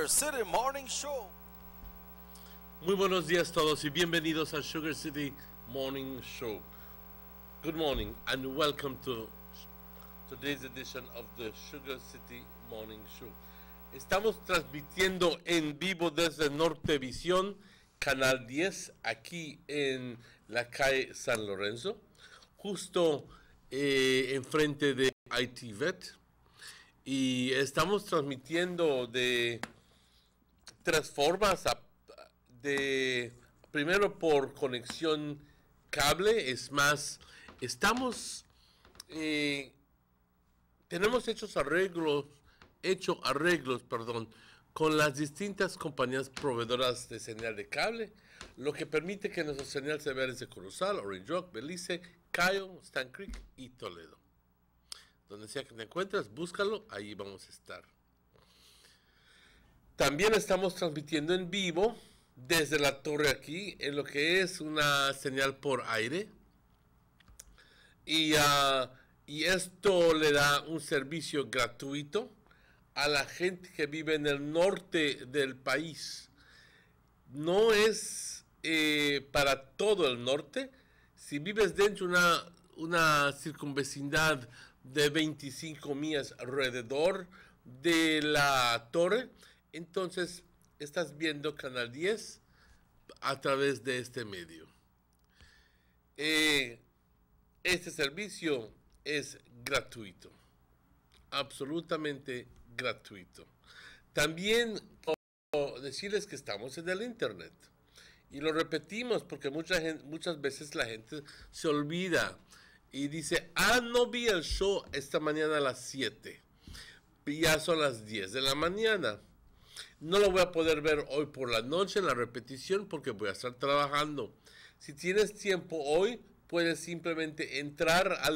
Sugar City Morning Show. Muy buenos días todos y bienvenidos al Sugar City Morning Show. Good morning and welcome to today's edition of the Sugar City Morning Show. Estamos transmitiendo en vivo desde Nortevisión, Canal 10, aquí en la calle San Lorenzo, justo enfrente de ITVET. Y estamos transmitiendo de tres formas. Primero por conexión cable, es más, tenemos hecho arreglos, con las distintas compañías proveedoras de señal de cable, lo que permite que nuestra señal se vea desde Corozal, Orange Rock, Belice, Cayo, Stan Creek y Toledo. Donde sea que te encuentres, búscalo, ahí vamos a estar. También estamos transmitiendo en vivo desde la torre aquí, en lo que es una señal por aire. Y esto le da un servicio gratuito a la gente que vive en el norte del país. No es para todo el norte. Si vives dentro de una circunvecindad de 25 millas alrededor de la torre, entonces estás viendo Canal 10 a través de este medio. Este servicio es gratuito, absolutamente gratuito. También decirles que estamos en el internet y lo repetimos porque muchas veces la gente se olvida y dice, no vi el show esta mañana a las 7, ya son las 10 de la mañana. No lo voy a poder ver hoy por la noche en la repetición porque voy a estar trabajando. Si tienes tiempo hoy, puedes simplemente entrar a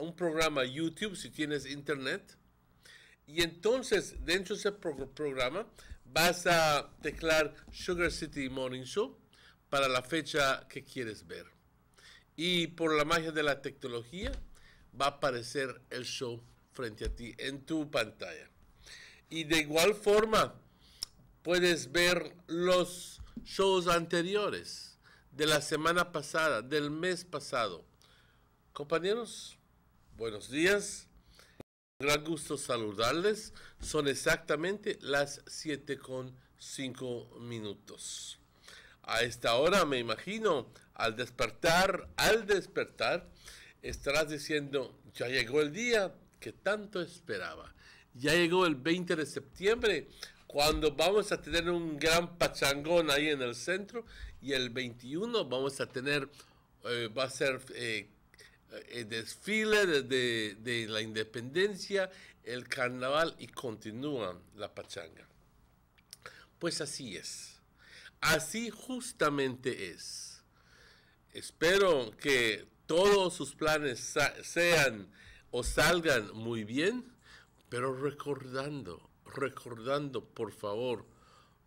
un programa YouTube si tienes internet. Y entonces, dentro de ese programa, vas a teclear Sugar City Morning Show para la fecha que quieres ver. Y por la magia de la tecnología, va a aparecer el show frente a ti en tu pantalla. Y de igual forma, puedes ver los shows anteriores de la semana pasada, del mes pasado. Compañeros, buenos días. Un gran gusto saludarles. Son exactamente las 7:05. A esta hora, me imagino, al despertar, estarás diciendo, ya llegó el día que tanto esperaba. Ya llegó el 20 de septiembre, cuando vamos a tener un gran pachangón ahí en el centro, y el 21 vamos a tener, va a ser el desfile de la independencia, el carnaval, y continúa la pachanga. Pues así es. Así justamente es. Espero que todos sus planes sean o salgan muy bien, pero recordando, por favor,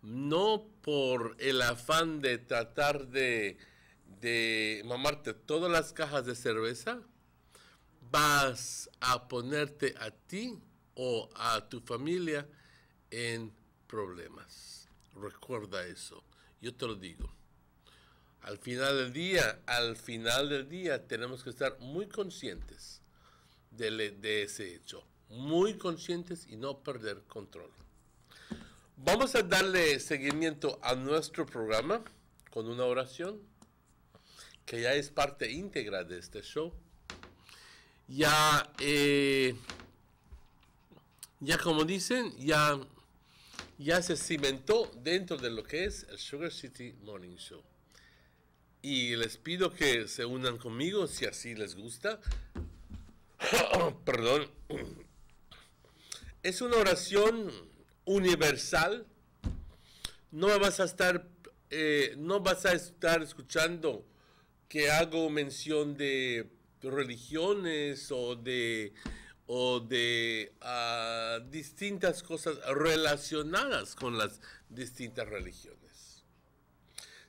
no por el afán de tratar de mamarte todas las cajas de cerveza, vas a ponerte a ti o a tu familia en problemas. Recuerda eso. Yo te lo digo. Al final del día tenemos que estar muy conscientes de ese hecho. Muy conscientes y no perder control. Vamos a darle seguimiento a nuestro programa con una oración que ya es parte íntegra de este show. Ya como dicen, ya se cimentó dentro de lo que es el Sugar City Morning Show. Y les pido que se unan conmigo si así les gusta. Perdón. Es una oración universal. No vas a estar escuchando que hago mención de religiones o de distintas cosas relacionadas con las distintas religiones.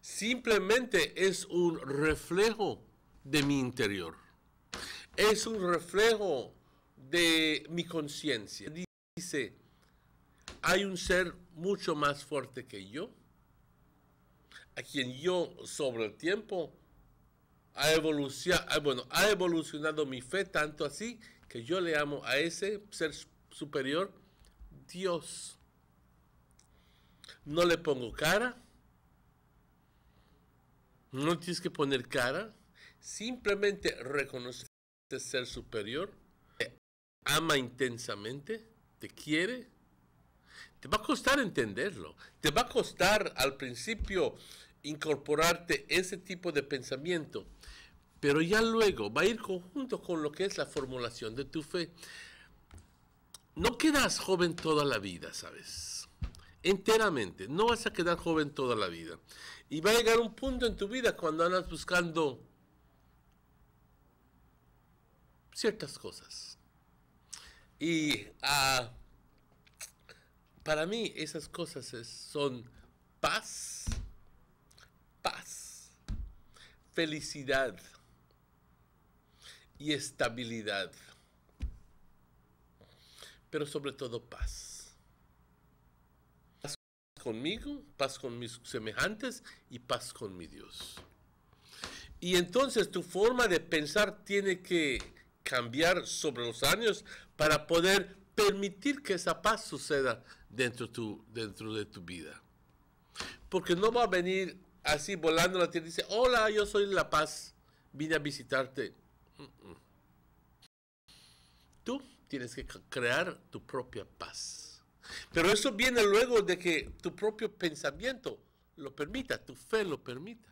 Simplemente es un reflejo de mi interior. Es un reflejo de mi conciencia. Dice, hay un ser mucho más fuerte que yo, a quien yo sobre el tiempo ha evolucionado mi fe tanto así que yo le amo a ese ser superior Dios. No le pongo cara, no tienes que poner cara, simplemente reconoce ser superior, te ama intensamente, te quiere. Te va a costar entenderlo, te va a costar al principio incorporarte ese tipo de pensamiento, pero ya luego va a ir conjunto con lo que es la formulación de tu fe. No quedas joven toda la vida, ¿sabes? Enteramente, no vas a quedar joven toda la vida. Y va a llegar un punto en tu vida cuando andas buscando ciertas cosas. Y para mí esas cosas son paz, felicidad y estabilidad, pero sobre todo paz. Paz conmigo, paz con mis semejantes y paz con mi Dios. Y entonces tu forma de pensar tiene que cambiar sobre los años para poder permitir que esa paz suceda dentro de tu vida. Porque no va a venir así volando a la tierra y dice, hola, yo soy la paz, vine a visitarte. Tú tienes que crear tu propia paz. Pero eso viene luego de que tu propio pensamiento lo permita, tu fe lo permita.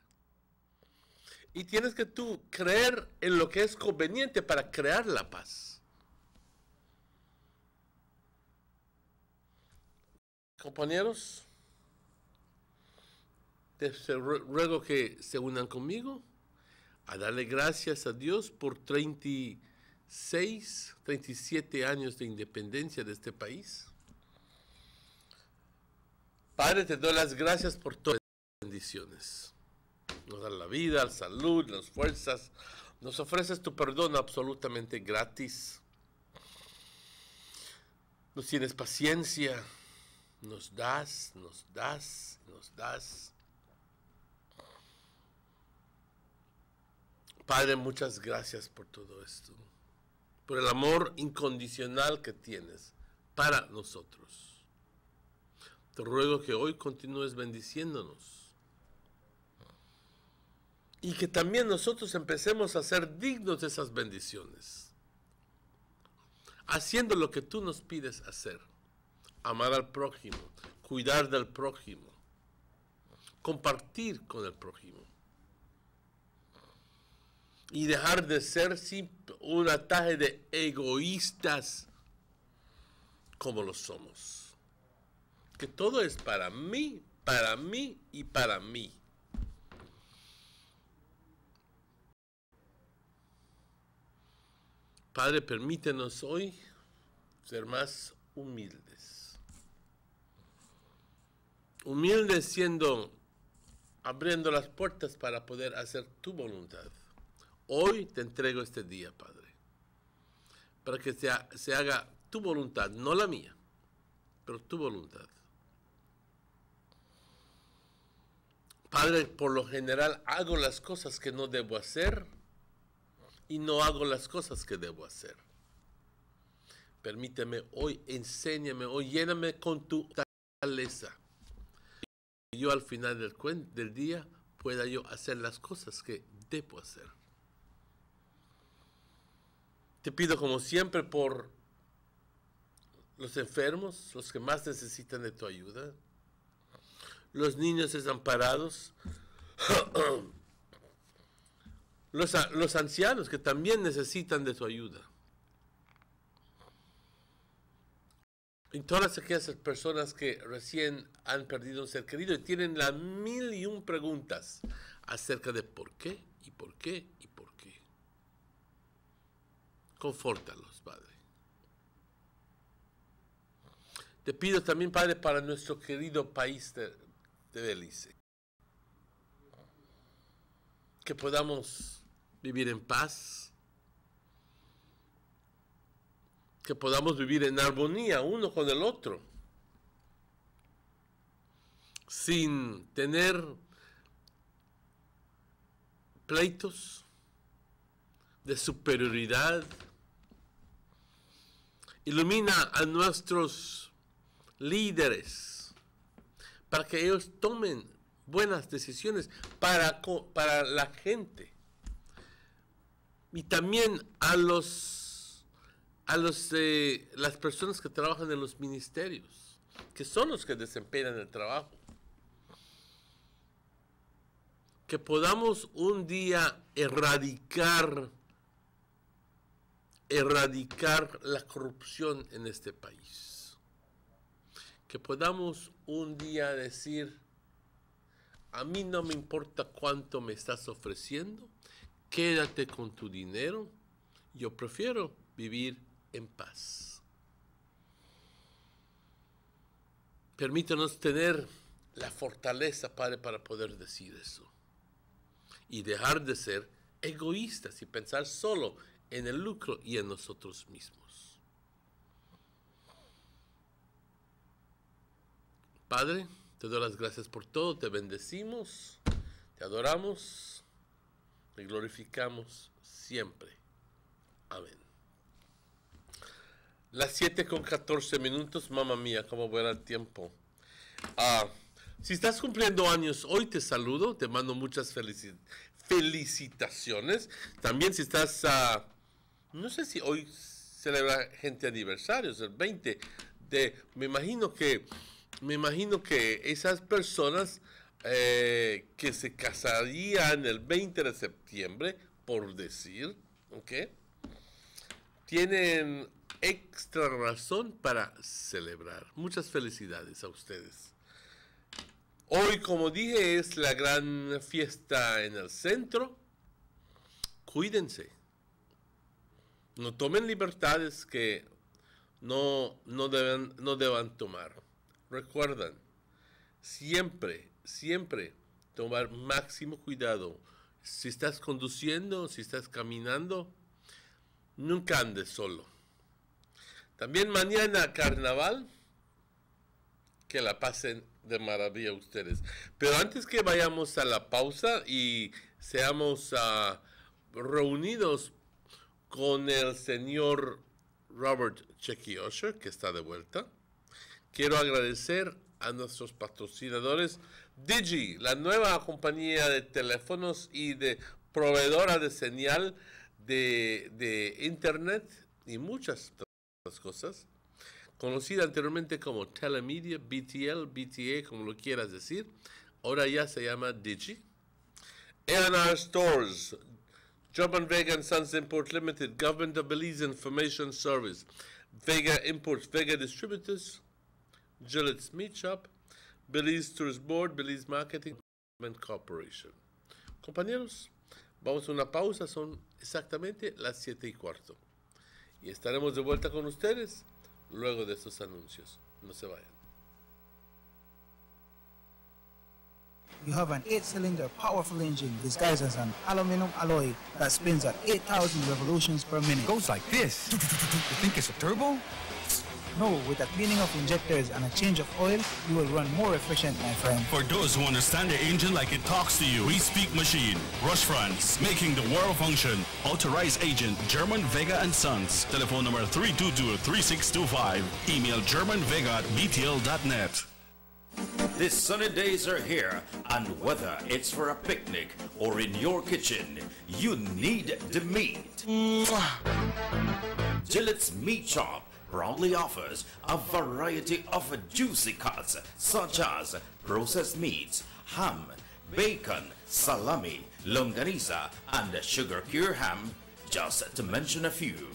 Y tienes que tú creer en lo que es conveniente para crear la paz. Compañeros, te ruego que se unan conmigo a darle gracias a Dios por 36, 37 años de independencia de este país. Padre, te doy las gracias por todas las bendiciones. Nos da la vida, la salud, las fuerzas. Nos ofreces tu perdón absolutamente gratis. Nos tienes paciencia. Nos das. Padre, muchas gracias por todo esto. Por el amor incondicional que tienes para nosotros. Te ruego que hoy continúes bendiciéndonos. Y que también nosotros empecemos a ser dignos de esas bendiciones. Haciendo lo que tú nos pides hacer. Amar al prójimo, cuidar del prójimo, compartir con el prójimo. Y dejar de ser un ataque de egoístas como lo somos. Que todo es para mí y para mí. Padre, permítenos hoy ser más humildes. Humildes abriendo las puertas para poder hacer tu voluntad. Hoy te entrego este día, Padre, para que se haga tu voluntad, no la mía, pero tu voluntad. Padre, por lo general hago las cosas que no debo hacer y no hago las cosas que debo hacer. Permíteme hoy, enséñame hoy, lléname con tu fortaleza. Y yo al final del día pueda yo hacer las cosas que debo hacer. Te pido como siempre por los enfermos, los que más necesitan de tu ayuda, los niños desamparados, los ancianos que también necesitan de tu ayuda. Y todas aquellas personas que recién han perdido un ser querido y tienen las 1001 preguntas acerca de por qué y por qué y por qué. Confórtalos, Padre. Te pido también, Padre, para nuestro querido país de Belice, que podamos vivir en paz, que podamos vivir en armonía uno con el otro, sin tener pleitos de superioridad. Ilumina a nuestros líderes para que ellos tomen buenas decisiones para la gente. Y también a las personas que trabajan en los ministerios, que son los que desempeñan el trabajo. Que podamos un día erradicar la corrupción en este país. Que podamos un día decir, a mí no me importa cuánto me estás ofreciendo, quédate con tu dinero, yo prefiero vivir en paz. Permítanos tener la fortaleza, Padre, para poder decir eso. Y dejar de ser egoístas y pensar solo en el lucro y en nosotros mismos. Padre, te doy las gracias por todo, te bendecimos, te adoramos, te glorificamos siempre. Amén. Las 7:14, mamá mía, cómo vuela el tiempo. Si estás cumpliendo años, hoy te saludo, te mando muchas felicitaciones. También si estás, no sé si hoy celebra gente aniversarios, el 20 me imagino que esas personas que se casarían el 20 de septiembre, por decir, ¿ok? Tienen extra razón para celebrar. Muchas felicidades a ustedes. Hoy, como dije, es la gran fiesta en el centro. Cuídense. No tomen libertades que no deban tomar. Recuerdan, siempre tomar máximo cuidado. Si estás conduciendo, si estás caminando, nunca andes solo. También mañana carnaval, que la pasen de maravilla ustedes. Pero antes que vayamos a la pausa y seamos reunidos con el señor Robert Checky Usher, que está de vuelta, quiero agradecer a nuestros patrocinadores Digi, la nueva compañía de teléfonos y de proveedora de señal de internet y muchas otras cosas, conocida anteriormente como Telemedia, BTL, BTA, como lo quieras decir, ahora ya se llama Digi. A&R Stores, German Vega and Sons Import Limited, Government of Belize Information Service, Vega Imports, Vega Distributors, Gillette's Meat Shop, Belize Tourist Board, Belize Marketing Corporation. Compañeros, vamos a una pausa, son exactamente las 7:15. Y estaremos de vuelta con ustedes luego de estos anuncios. No se vayan. You have an 8-cylinder powerful engine disguised as an aluminum alloy that spins at 8,000 revolutions per minute. Goes like this. You think it's a turbo? No, with the cleaning of injectors and a change of oil, you will run more efficient, my friend. For those who understand the engine like it talks to you, we speak machine. Rush France, making the world function. Authorized agent, German Vega and Sons. Telephone number 322-3625. Email germanvega@btl.net. These sunny days are here, and whether it's for a picnic or in your kitchen, you need the meat. Gillette's Meat Shop proudly offers a variety of juicy cuts such as processed meats, ham, bacon, salami, longaniza, and sugar cure ham, just to mention a few.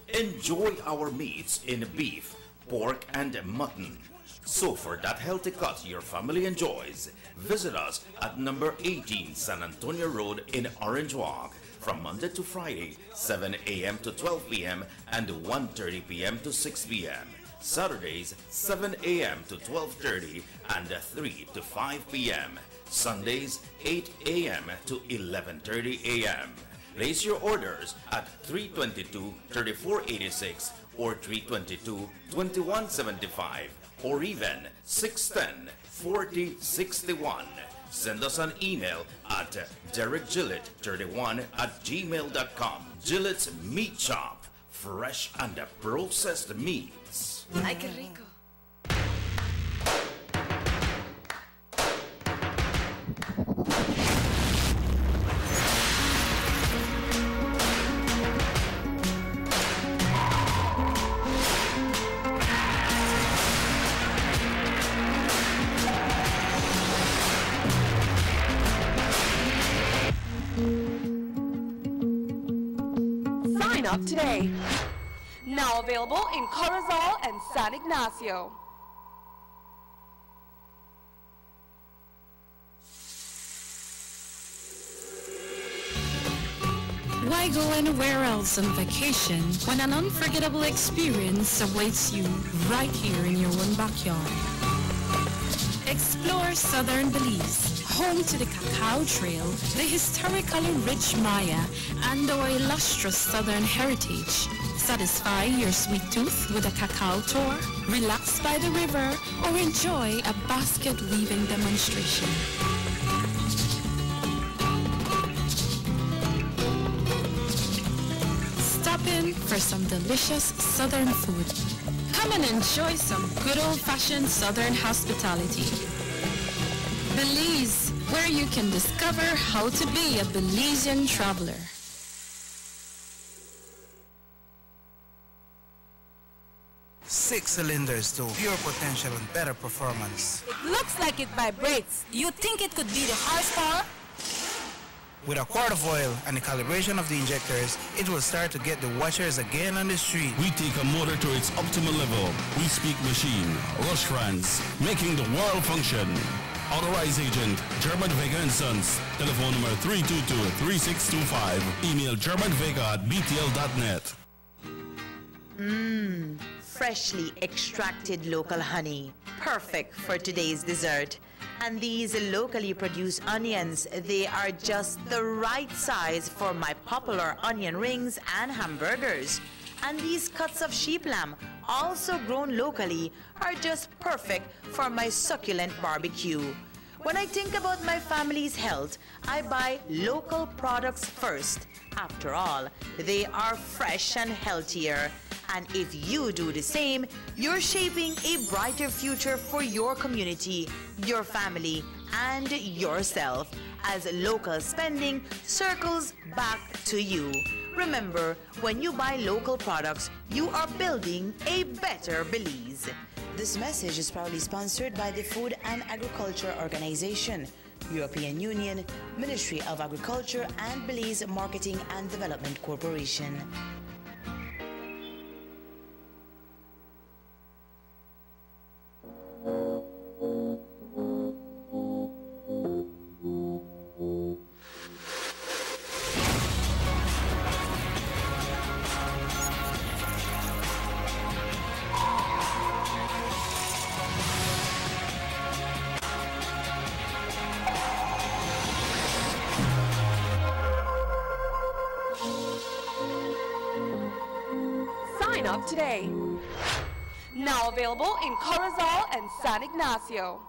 Enjoy our meats in beef, pork, and mutton. So for that healthy cut your family enjoys, visit us at number 18 San Antonio Road in Orange Walk from Monday to Friday, 7 a.m. to 12 p.m. and 1:30 p.m. to 6 p.m. Saturdays, 7 a.m. to 12:30 and 3 to 5 p.m. Sundays, 8 a.m. to 11:30 a.m. Place your orders at 322-3486 or 322-2175 or even 610-4061. Send us an email at derekgillett31@gmail.com. Gillett's Meat Shop, fresh and processed meats. Ay, qué rico. Sign up today. Now available in Corozal and San Ignacio. Why go anywhere else on vacation when an unforgettable experience awaits you right here in your own backyard? Explore southern Belize, home to the Cacao Trail, the historically rich Maya, and our illustrious southern heritage. Satisfy your sweet tooth with a cacao tour, relax by the river, or enjoy a basket weaving demonstration. Stop in for some delicious southern food. Come and enjoy some good old-fashioned southern hospitality. Belize, where you can discover how to be a Belizean traveler. Six cylinders to pure potential and better performance. It looks like it vibrates. You think it could be the horsepower? With a quart of oil and the calibration of the injectors, it will start to get the watchers again on the street. We take a motor to its optimal level. We speak machine. Rush France, making the world function. Authorized agent, German Vega and Sons. Telephone number 322-3625. Email germanvega@btl.net. Freshly extracted local honey, perfect for today's dessert. And these locally produced onions, they are just the right size for my popular onion rings and hamburgers. And these cuts of sheep lamb, also grown locally, are just perfect for my succulent barbecue. When I think about my family's health, I buy local products first. After all, they are fresh and healthier. And if you do the same, you're shaping a brighter future for your community, your family, and yourself, as local spending circles back to you. Remember, when you buy local products, you are building a better Belize. This message is proudly sponsored by the Food and Agriculture Organization, European Union, Ministry of Agriculture, and Belize Marketing and Development Corporation. Sign up today. Now available in Corozal and San Ignacio.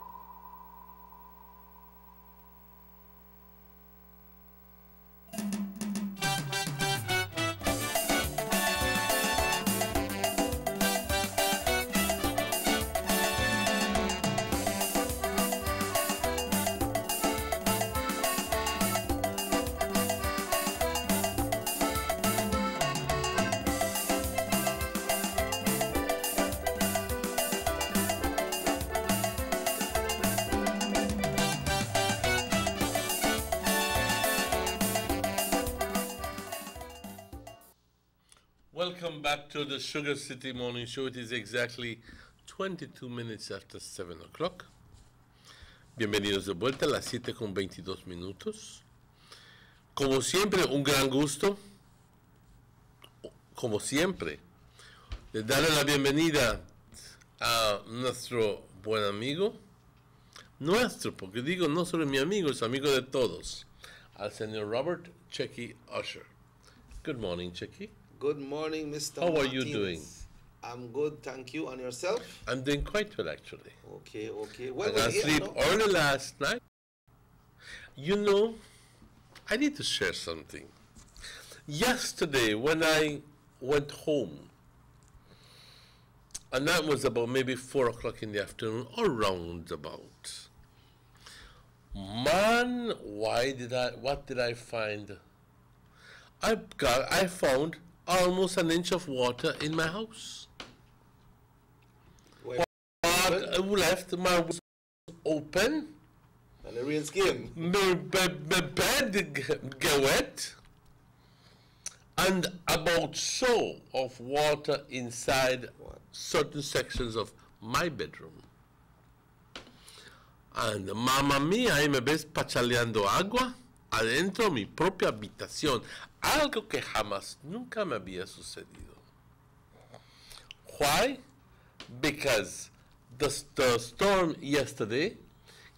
Welcome back to the Sugar City Morning Show. It is exactly 22 minutes after 7 o'clock. Bienvenidos de vuelta a las 7:22. Como siempre, un gran gusto, como siempre, de darle la bienvenida a nuestro buen amigo, nuestro, porque digo no solo mi amigo, es amigo de todos, al señor Robert Checky Usher. Good morning, Checky. Good morning, Mr. How Martinez. are you doing? I'm good, thank you. And yourself? I'm doing quite well, actually. Okay. I got sleep early last night. You know, I need to share something. Yesterday, when I went home, and that was about maybe 4 o'clock in the afternoon, or round about. Man, what did I find? I found almost an inch of water in my house. Left my was open. And the rain came. My bed get wet. And about so of water inside certain sections of my bedroom. And mamma mia, ahí me ves pachaleando agua adentro de mi propia habitación. Algo que jamás, nunca me había sucedido. Why? Because the storm yesterday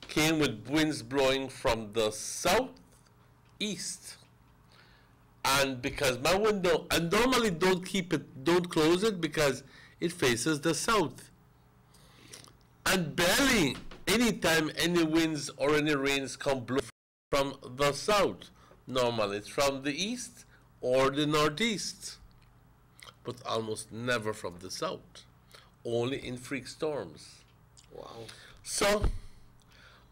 came with winds blowing from the southeast. And because my window, I normally don't close it because it faces the south. And barely anytime any winds or any rains come blow from the south. Normally it's from the east or the northeast. But almost never from the south. Only in freak storms. Wow. So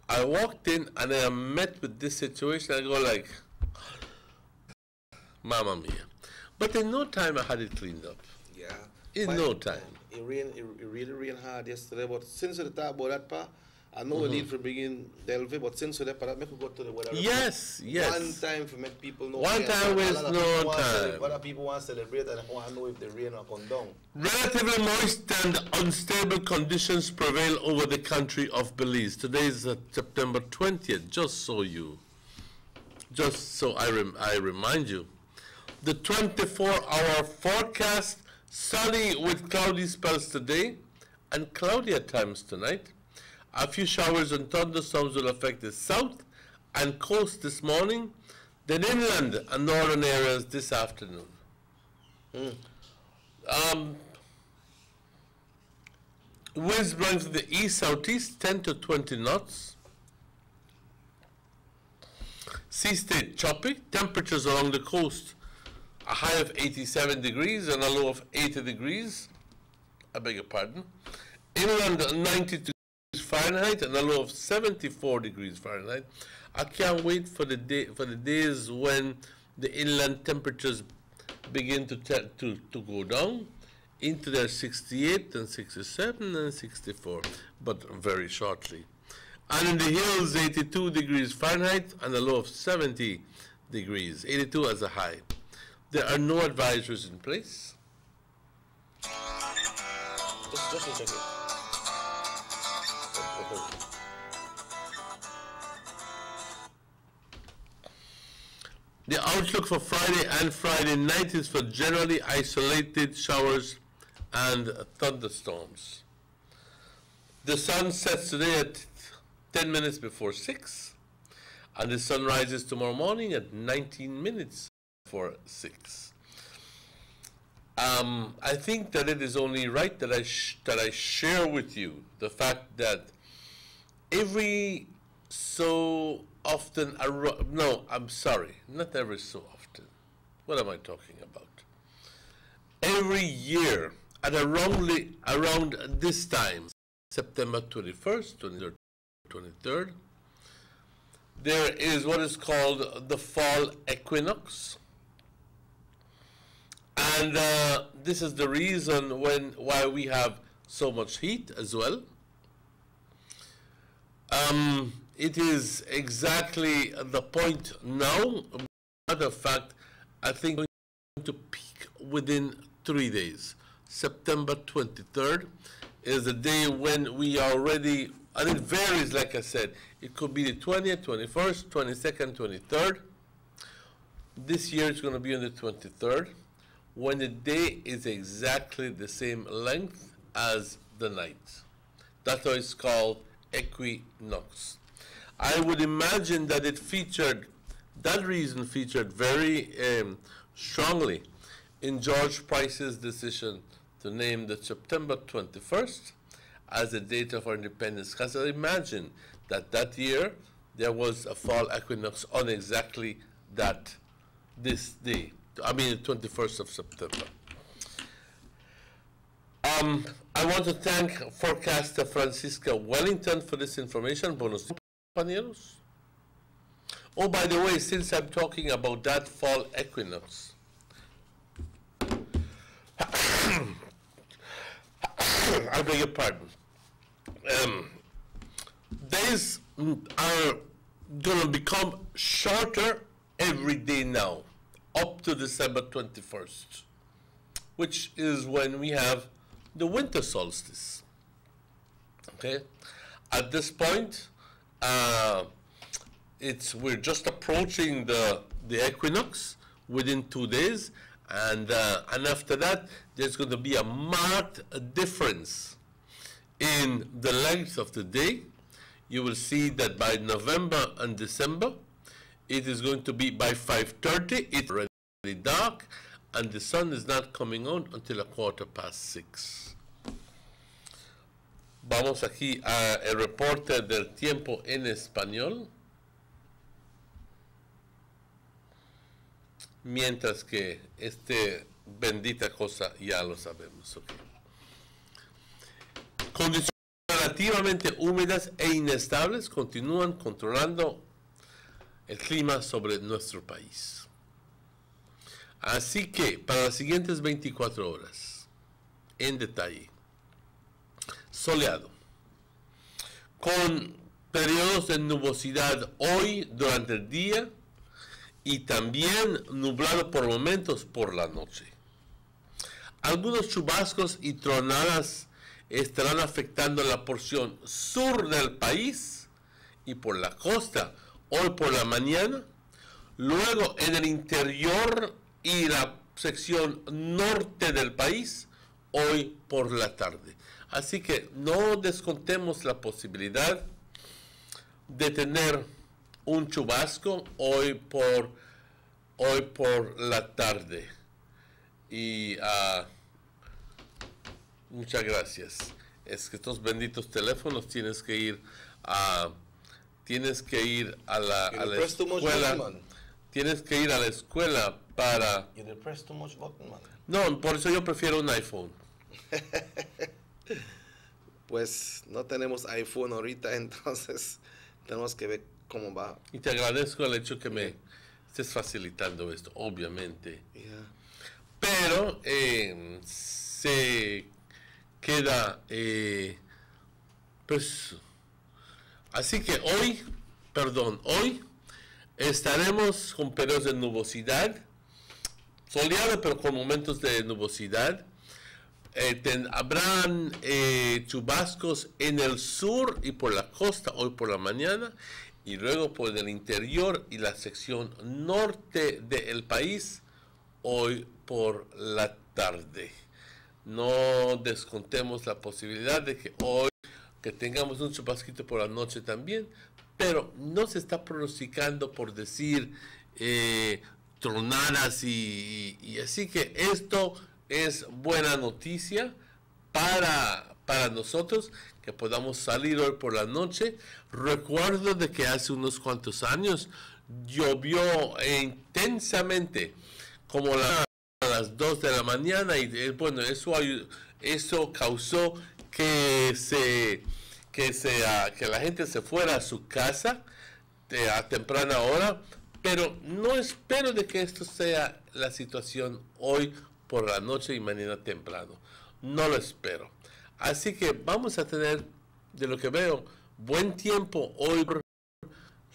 I walked in and I met with this situation. I go like, Mamma mia. But in no time I had it cleaned up. Yeah. In no time. It really rained hard yesterday, but since we talk about that part, I know we need to bring in Delve, but since we that part, make we go to the weather. Yes. One time to make people know. One time with no time. Other people want to celebrate and want to know if the rain will come down. Relatively moist and unstable conditions prevail over the country of Belize. Today is September 20th, just so I remind you. The 24-hour forecast, sunny with cloudy spells today and cloudy at times tonight. A few showers and thunderstorms will affect the south and coast this morning, then inland and northern areas this afternoon. Winds blowing from the east-southeast, 10 to 20 knots. Sea stayed choppy. Temperatures along the coast, a high of 87 degrees and a low of 80 degrees. I beg your pardon. Inland, 90 degrees Fahrenheit and a low of 74 degrees Fahrenheit. I can't wait for the days when the inland temperatures begin to go down into their 68 and 67 and 64, but very shortly. And in the hills, 82 degrees Fahrenheit and a low of 70 degrees, 82 as a high. There are no advisories in place. Just a second. The outlook for Friday and Friday night is for generally isolated showers and thunderstorms. The sun sets today at 10 minutes before 6, and the sun rises tomorrow morning at 19 minutes before 6. I think that it is only right that I share with you the fact that every so often, no, I'm sorry, not every so often. What am I talking about? Every year at around this time, September 21st, 23rd, 23rd, there is what is called the fall equinox. And this is the reason why we have so much heat as well. It is exactly the point now. Matter of fact, I think we're going to peak within 3 days. September 23rd is the day when we are ready, and it varies, like I said. It could be the 20th, 21st, 22nd, 23rd. This year it's going to be on the 23rd, when the day is exactly the same length as the night. That's why it's called equinox. I would imagine that that reason featured very strongly in George Price's decision to name the September 21st as the date of our independence. Because I imagine that that year there was a fall equinox on exactly this day. I mean, the 21st of September. I want to thank forecaster Francisca Wellington for this information. Buenos días, compañeros. Oh, by the way, since I'm talking about that fall equinox, I beg your pardon. Days are going to become shorter every day now, up to December 21st, which is when we have the winter solstice. Okay? At this point, we're just approaching the equinox within 2 days, and after that, there's going to be a marked difference in the length of the day. You will see that by November and December, it is going to be by 5:30, it's already dark, and the sun is not coming out until 6:15. Vamos aquí a el reporte del tiempo en español. Mientras que bendita cosa ya lo sabemos. Okay. Condiciones relativamente húmedas e inestables continúan controlando el clima sobre nuestro país. Así que para las siguientes 24 horas, en detalle, soleado, con periodos de nubosidad hoy durante el día y también nublado por momentos por la noche. Algunos chubascos y tronadas estarán afectando la porción sur del país y por la costa hoy por la mañana, luego en el interior y la sección norte del país hoy por la tarde. Así que no descontemos la posibilidad de tener un chubasco hoy por la tarde. Y muchas gracias. Es que estos benditos teléfonos tienes que ir a la escuela. Tienes que ir a la escuela para. No, por eso yo prefiero un iPhone. Pues no tenemos iPhone ahorita, entonces tenemos que ver cómo va. Y te agradezco el hecho que me estés facilitando esto, obviamente. Yeah. Pero se queda, pues, así que hoy estaremos con periodos de nubosidad, soleado pero con momentos de nubosidad. Habrán chubascos en el sur y por la costa hoy por la mañana, y luego por el interior y la sección norte del país hoy por la tarde. No descontemos la posibilidad de que hoy tengamos un chubasquito por la noche también, pero no se está pronosticando, por decir, tronadas y así que esto es buena noticia para nosotros, que podamos salir hoy por la noche. Recuerdo de que hace unos cuantos años llovió intensamente, como a las 2 de la mañana, y bueno, eso causó que la gente se fuera a su casa a temprana hora, pero no espero de que esto sea la situación hoy por la noche y mañana temprano. No lo espero. Así que vamos a tener, de lo que veo, buen tiempo hoy por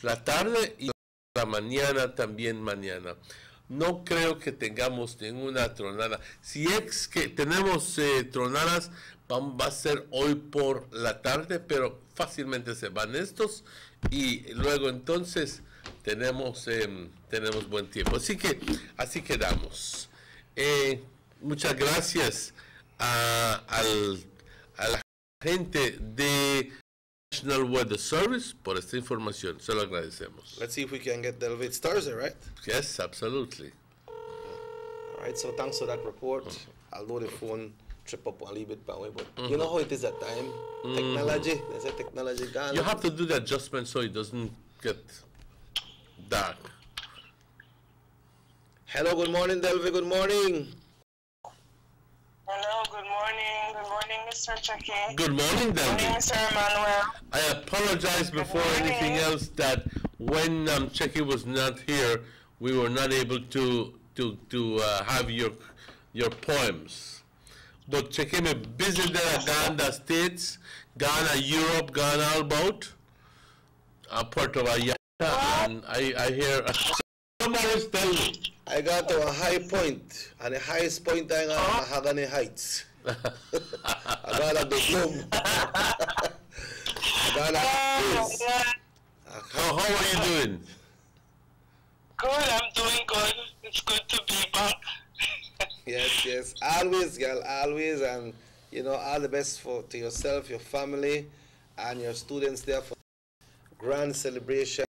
la tarde y la mañana también mañana. No creo que tengamos ninguna tronada. Si es que tenemos tronadas, va a ser hoy por la tarde, pero fácilmente se van estos y luego entonces tenemos buen tiempo. Así quedamos. Muchas gracias a la gente de National Weather Service por esta información. Se lo agradecemos. Let's see if we can get Delva. It's Thursday, right? Yes, absolutely. All right, so thanks for that report. Although the phone trip up a little bit by way, but you know how it is at time. Technology, they say technology gone. You have to do the adjustment so it doesn't get dark. Hello, good morning, Delvi, good morning. Hello, good morning. Good morning, Mr. Chucky. Good morning, Good morning, Delvi. Mr. Emmanuel. I apologize before anything else that when Chucky was not here, we were not able to have your poems. But Chucky me busy there gone the States, gone Europe, gone all about Puerto Vallarta, and I hear somebody tell me. I got to a high point, and the highest point I got Mahogany Heights. I got a diploma. I got a How are you doing? Good, I'm doing good. It's good to be back. Yes, always, girl, always, and you know, all the best to yourself, your family, and your students there for grand celebration.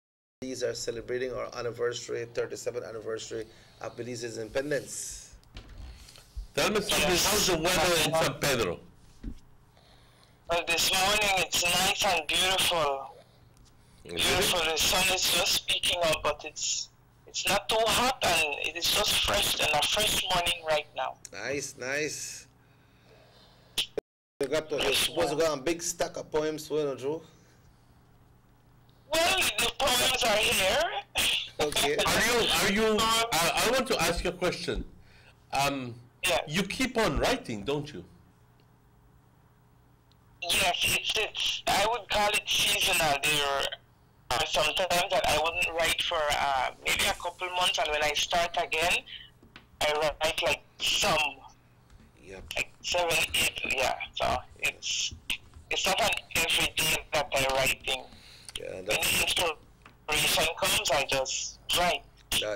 These are celebrating our anniversary, 37th anniversary of Belize's independence. Tell me something, how's the weather in San Pedro? Well, this morning it's nice and beautiful. Beautiful. The sun is just peeking up, but it's not too hot, and it is just fresh and a fresh morning right now. Nice, nice. You're supposed to go on a big stack of poems for you, Drew? Well, the poems are here. Okay. I want to ask you a question. You keep on writing, don't you? Yes, it's I would call it seasonal. There are some times that I wouldn't write for maybe a couple months, and when I start again, I write like some. Yep. Like 7, 8, yeah. So it's not an everyday that I'm writing. Yeah, when the inspiration comes, I just write.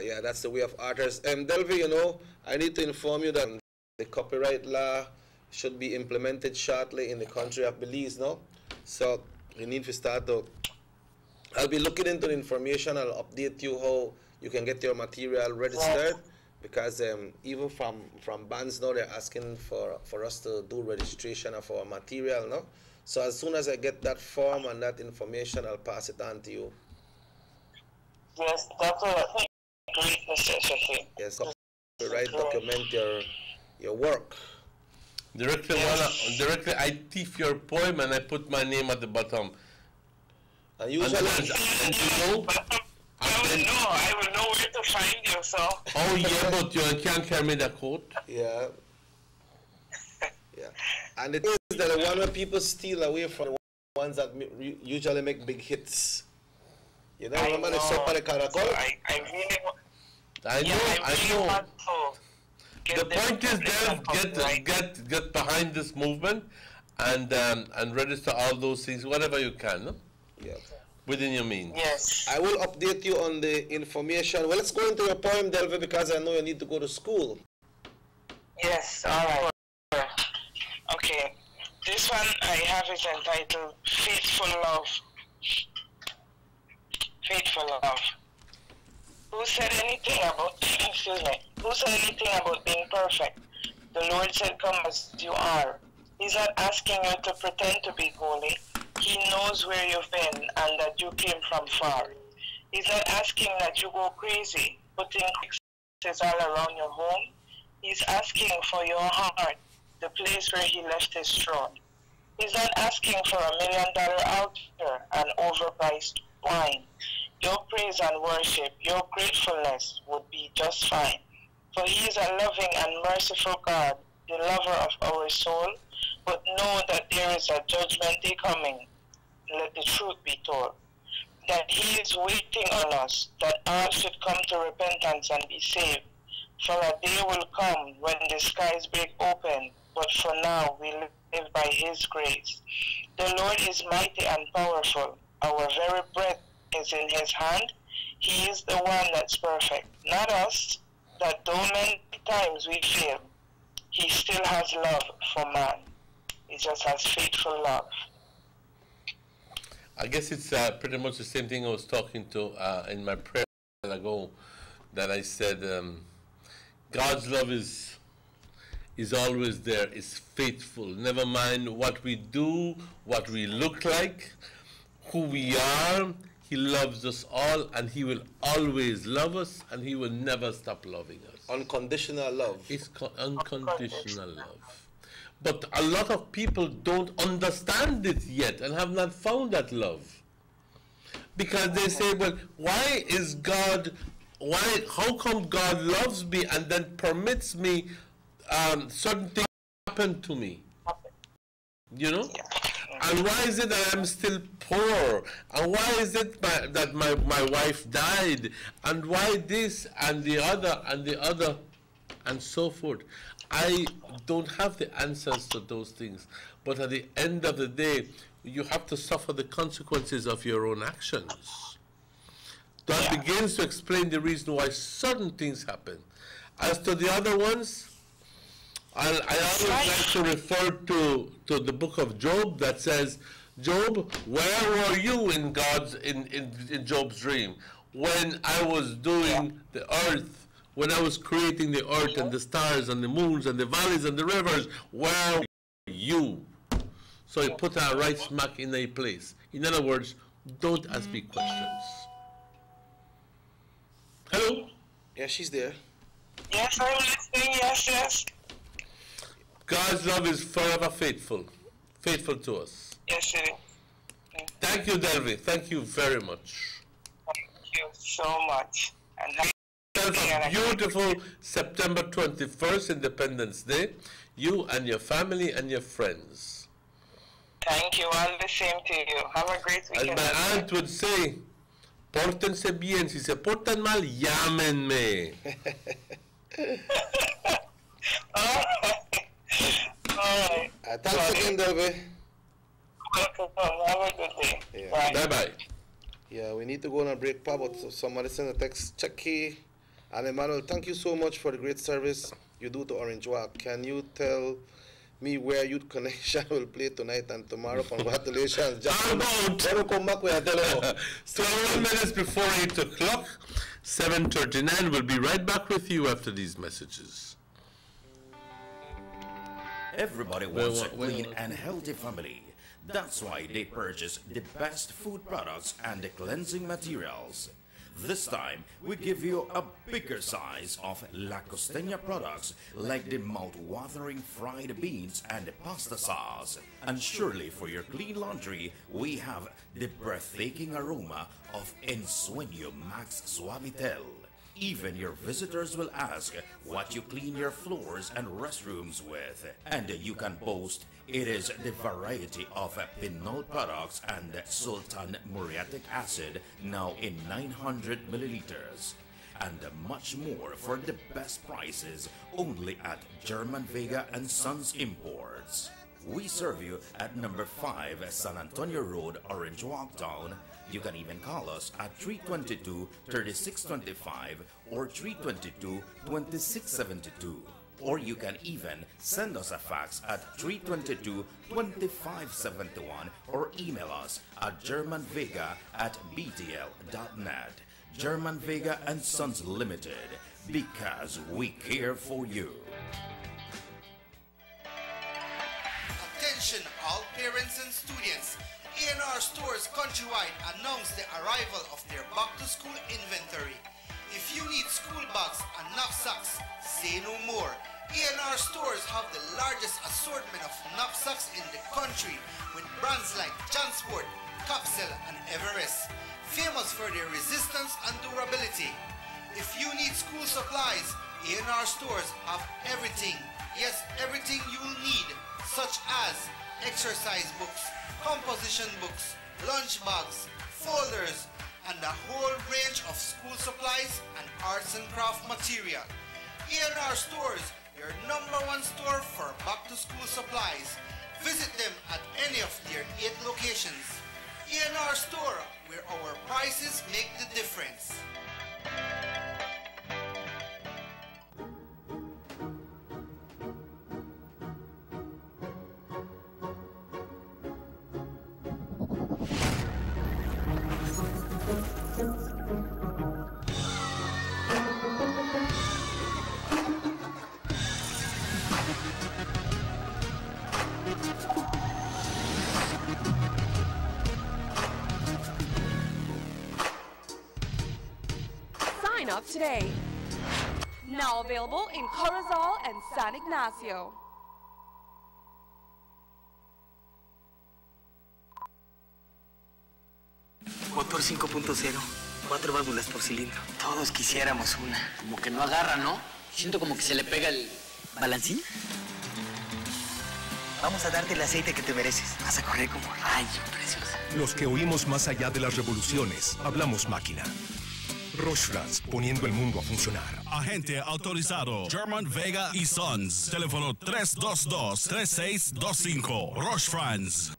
Yeah, that's the way of artists. Delvi, you know, I need to inform you that the copyright law should be implemented shortly in the country of Belize, no? So you need to start to. I'll be looking into the information. I'll update you how you can get your material registered, because even from bands now, they're asking for us to do registration of our material, no? So as soon as I get that form and that information, I'll pass it on to you. Yes, that's a great necessity. Yes, right. Document your work. Directly, I thief your poem and I put my name at the bottom. And usually, I will know where to find you. So. Oh yeah, but you can't carry me the quote. Yeah. Yeah. And the thing is that the one where people steal away from the ones that usually make big hits. You know, remember the Sopa de Caracol? I know. The point is that get behind this movement and register all those things, whatever you can, no? Yeah. Within your means. Yes. I will update you on the information. Well, let's go into your poem, Delvi, because I know you need to go to school. Yes, all right. Okay. This one I have is entitled Faithful Love. Faithful Love. Who said anything about Who said anything about being perfect? The Lord said, come as you are. He's not asking you to pretend to be holy. He knows where you've been and that you came from far. He's not asking that you go crazy, putting fixes all around your home. He's asking for your heart, the place where he left his throne. He's not asking for $1 million altar and overpriced wine. Your praise and worship, your gratefulness would be just fine. For he is a loving and merciful God, the lover of our soul. But know that there is a judgment day coming. Let the truth be told. That he is waiting on us, that all should come to repentance and be saved. For a day will come when the skies break open, but for now we live by his grace. The Lord is mighty and powerful. Our very breath is in his hand. He is the one that's perfect, not us, that though many times we fail, he still has love for man. He just has faithful love. I guess it's pretty much the same thing I was talking to in my prayer ago, that I said God's love is is always there, is faithful. Never mind what we do, what we look like, who we are. He loves us all, and he will always love us, and he will never stop loving us. Unconditional love. It's unconditional love. But a lot of people don't understand it yet and have not found that love. Because they say, well, why is God, how come God loves me and then permits me certain things happen to me? You know? And why is it that I'm still poor? And why is it that my wife died? And why this and the other and so forth? I don't have the answers to those things. But at the end of the day, you have to suffer the consequences of your own actions. That begins to explain the reason why certain things happen. As to the other ones, I always like to refer to the book of Job that says, Job, where were you in Job's dream? When I was doing the earth, when I was creating the earth and the stars and the moons and the valleys and the rivers, where were you? So he put her right smack in a place. In other words, don't ask me questions. Hello? Yeah, she's there. Yes, I'm listening. Yes, yes. God's love is forever faithful to us. Yes, it is. Thank you, Delvi. Thank you very much. Thank you so much. And have a beautiful September 21st, Independence Day. You and your family and your friends. Thank you. All the same to you. Have a great weekend. As my aunt would say, pórtense bien. Si se portan mal, llámenme. All right. Thanks again, Delvi. Welcome. Have a good day. Yeah. Bye-bye. Yeah, we need to go on a break, Pa, but somebody sent a text. Chucky and Emmanuel, thank you so much for the great service you do to Orange Walk. Can you tell me where Youth Connection will play tonight and tomorrow? Congratulations. Never come back where I tell you. 12 minutes before 8 o'clock, 7:39. We'll be right back with you after these messages. Everybody wants a clean and healthy family. That's why they purchase the best food products and the cleansing materials. This time, we give you a bigger size of La Costeña products like the mouth-watering fried beans and the pasta sauce. And surely for your clean laundry, we have the breathtaking aroma of Ensueño Max Suavitel. Even your visitors will ask what you clean your floors and restrooms with. And you can boast it is the variety of Pinol products and Sultan Muriatic acid now in 900 milliliters. And much more for the best prices only at German Vega and Sons Imports. We serve you at number 5 San Antonio Road, Orange Walk Town. You can even call us at 322-3625 or 322-2672. Or you can even send us a fax at 322-2571 or email us at germanvega@btl.net. German Vega and Sons Limited, because we care for you. Attention all parents and students. A&R Stores countrywide announced the arrival of their back-to-school inventory. If you need school bags and knapsacks, say no more. A&R Stores have the largest assortment of knapsacks in the country with brands like Jansport, Capsule and Everest, famous for their resistance and durability. If you need school supplies, A&R Stores have everything, yes, everything you'll need, such as exercise books, composition books, lunch bags, folders, and a whole range of school supplies and arts and craft material. A&R Stores, your #1 store for back-to-school supplies. Visit them at any of their 8 locations. A&R Store, where our prices make the difference. Sign up today. Now available in Corozal and San Ignacio. Motor 5.0, 4 válvulas por cilindro. Todos quisiéramos una. Como que no agarra, ¿no? Siento como que se le pega el... ¿Balancín? Vamos a darte el aceite que te mereces. Vas a correr como rayo, preciosa. Los que oímos más allá de las revoluciones, hablamos máquina. Roche France, poniendo el mundo a funcionar. Agente autorizado German Vega y Sons. Teléfono 322-3625. Roche France.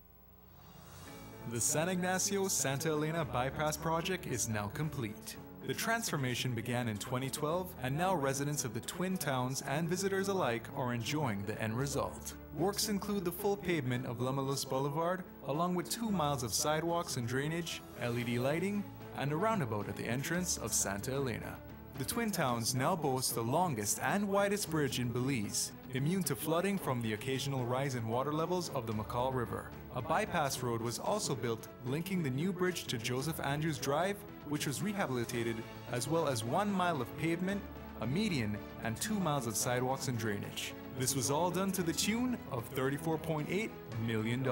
The San Ignacio-Santa Elena Bypass project is now complete. The transformation began in 2012, and now residents of the Twin Towns and visitors alike are enjoying the end result. Works include the full pavement of Lamalus Boulevard, along with 2 miles of sidewalks and drainage, LED lighting, and a roundabout at the entrance of Santa Elena. The Twin Towns now boast the longest and widest bridge in Belize, immune to flooding from the occasional rise in water levels of the McCall River. A bypass road was also built linking the new bridge to Joseph Andrews Drive, which was rehabilitated, as well as 1 mile of pavement, a median, and 2 miles of sidewalks and drainage. This was all done to the tune of $34.8 million.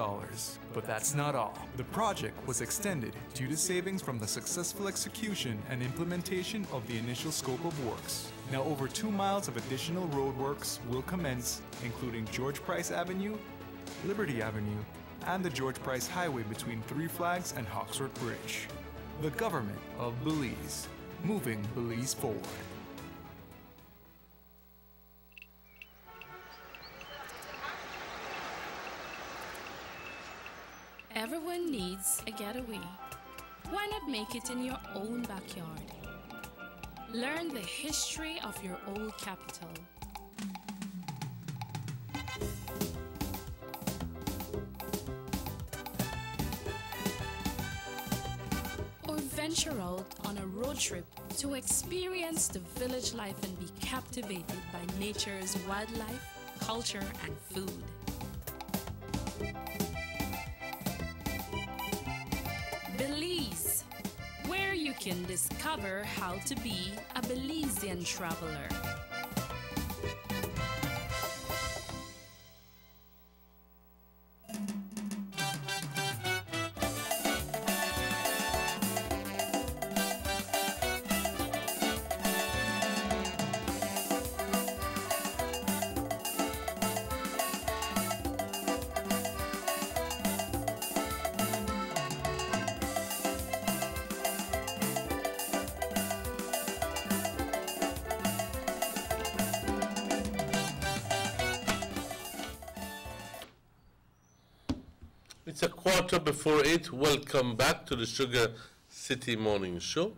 But that's not all. The project was extended due to savings from the successful execution and implementation of the initial scope of works. Now over 2 miles of additional roadworks will commence, including George Price Avenue, Liberty Avenue, and the George Price Highway between Three Flags and Hawksworth Bridge. The government of Belize, moving Belize forward. Everyone needs a getaway. Why not make it in your own backyard? Learn the history of your old capital. Or venture out on a road trip to experience the village life and be captivated by nature's wildlife, culture, and food. Belize, where you can discover how to be a Belizean traveler. It's a 8:15. Welcome back to the Sugar City Morning Show.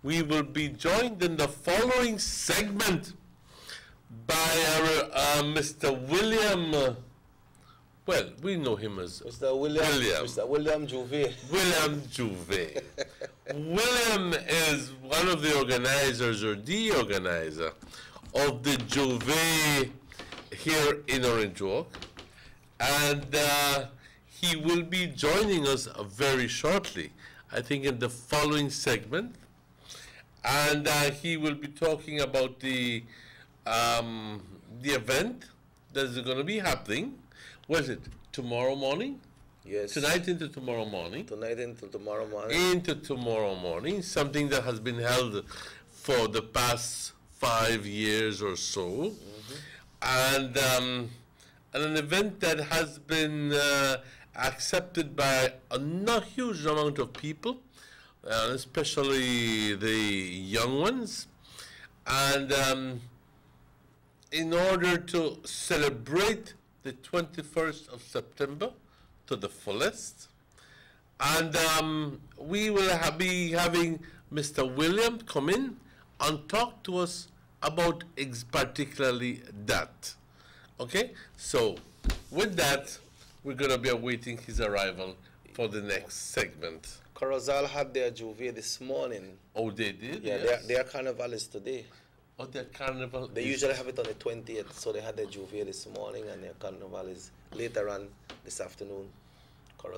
We will be joined in the following segment by our Mr. William. Well, we know him as Mr. William Juve. William Juve. William is one of the organizers, or the organizer, of the Juve here in Orange Walk. And he will be joining us very shortly, I think in the following segment. And he will be talking about the event that is going to be happening. What is it, tomorrow morning? Yes. Tonight into tomorrow morning? Tonight into tomorrow morning. Into tomorrow morning, something that has been held for the past 5 years or so. And an event that has been accepted by a not huge amount of people, especially the young ones. And in order to celebrate the 21st of September to the fullest, and we will be having Mr. William come in and talk to us about particularly that. Okay, so with that, we're going to be awaiting his arrival for the next segment. Corozal had their Juve this morning. Oh, they did? Yeah, yes. their carnival is today. Oh, their carnival. They usually have it on the 20th, so they had their Juvier this morning, and their carnival is later on this afternoon.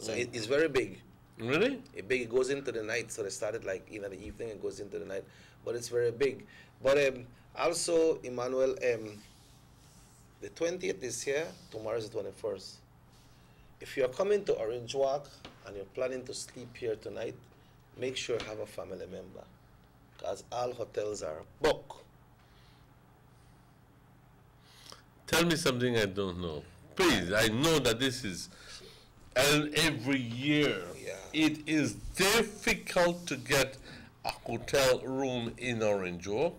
So it's very big. Really? Big. It goes into the night, so they started like in the evening and goes into the night, but it's very big. But also, Emmanuel, the 20th is here. Tomorrow is the 21st. If you're coming to Orange Walk and you're planning to sleep here tonight, make sure you have a family member, because all hotels are booked. Tell me something I don't know. Please, I know that this is every year. Yeah. It is difficult to get a hotel room in Orange Walk.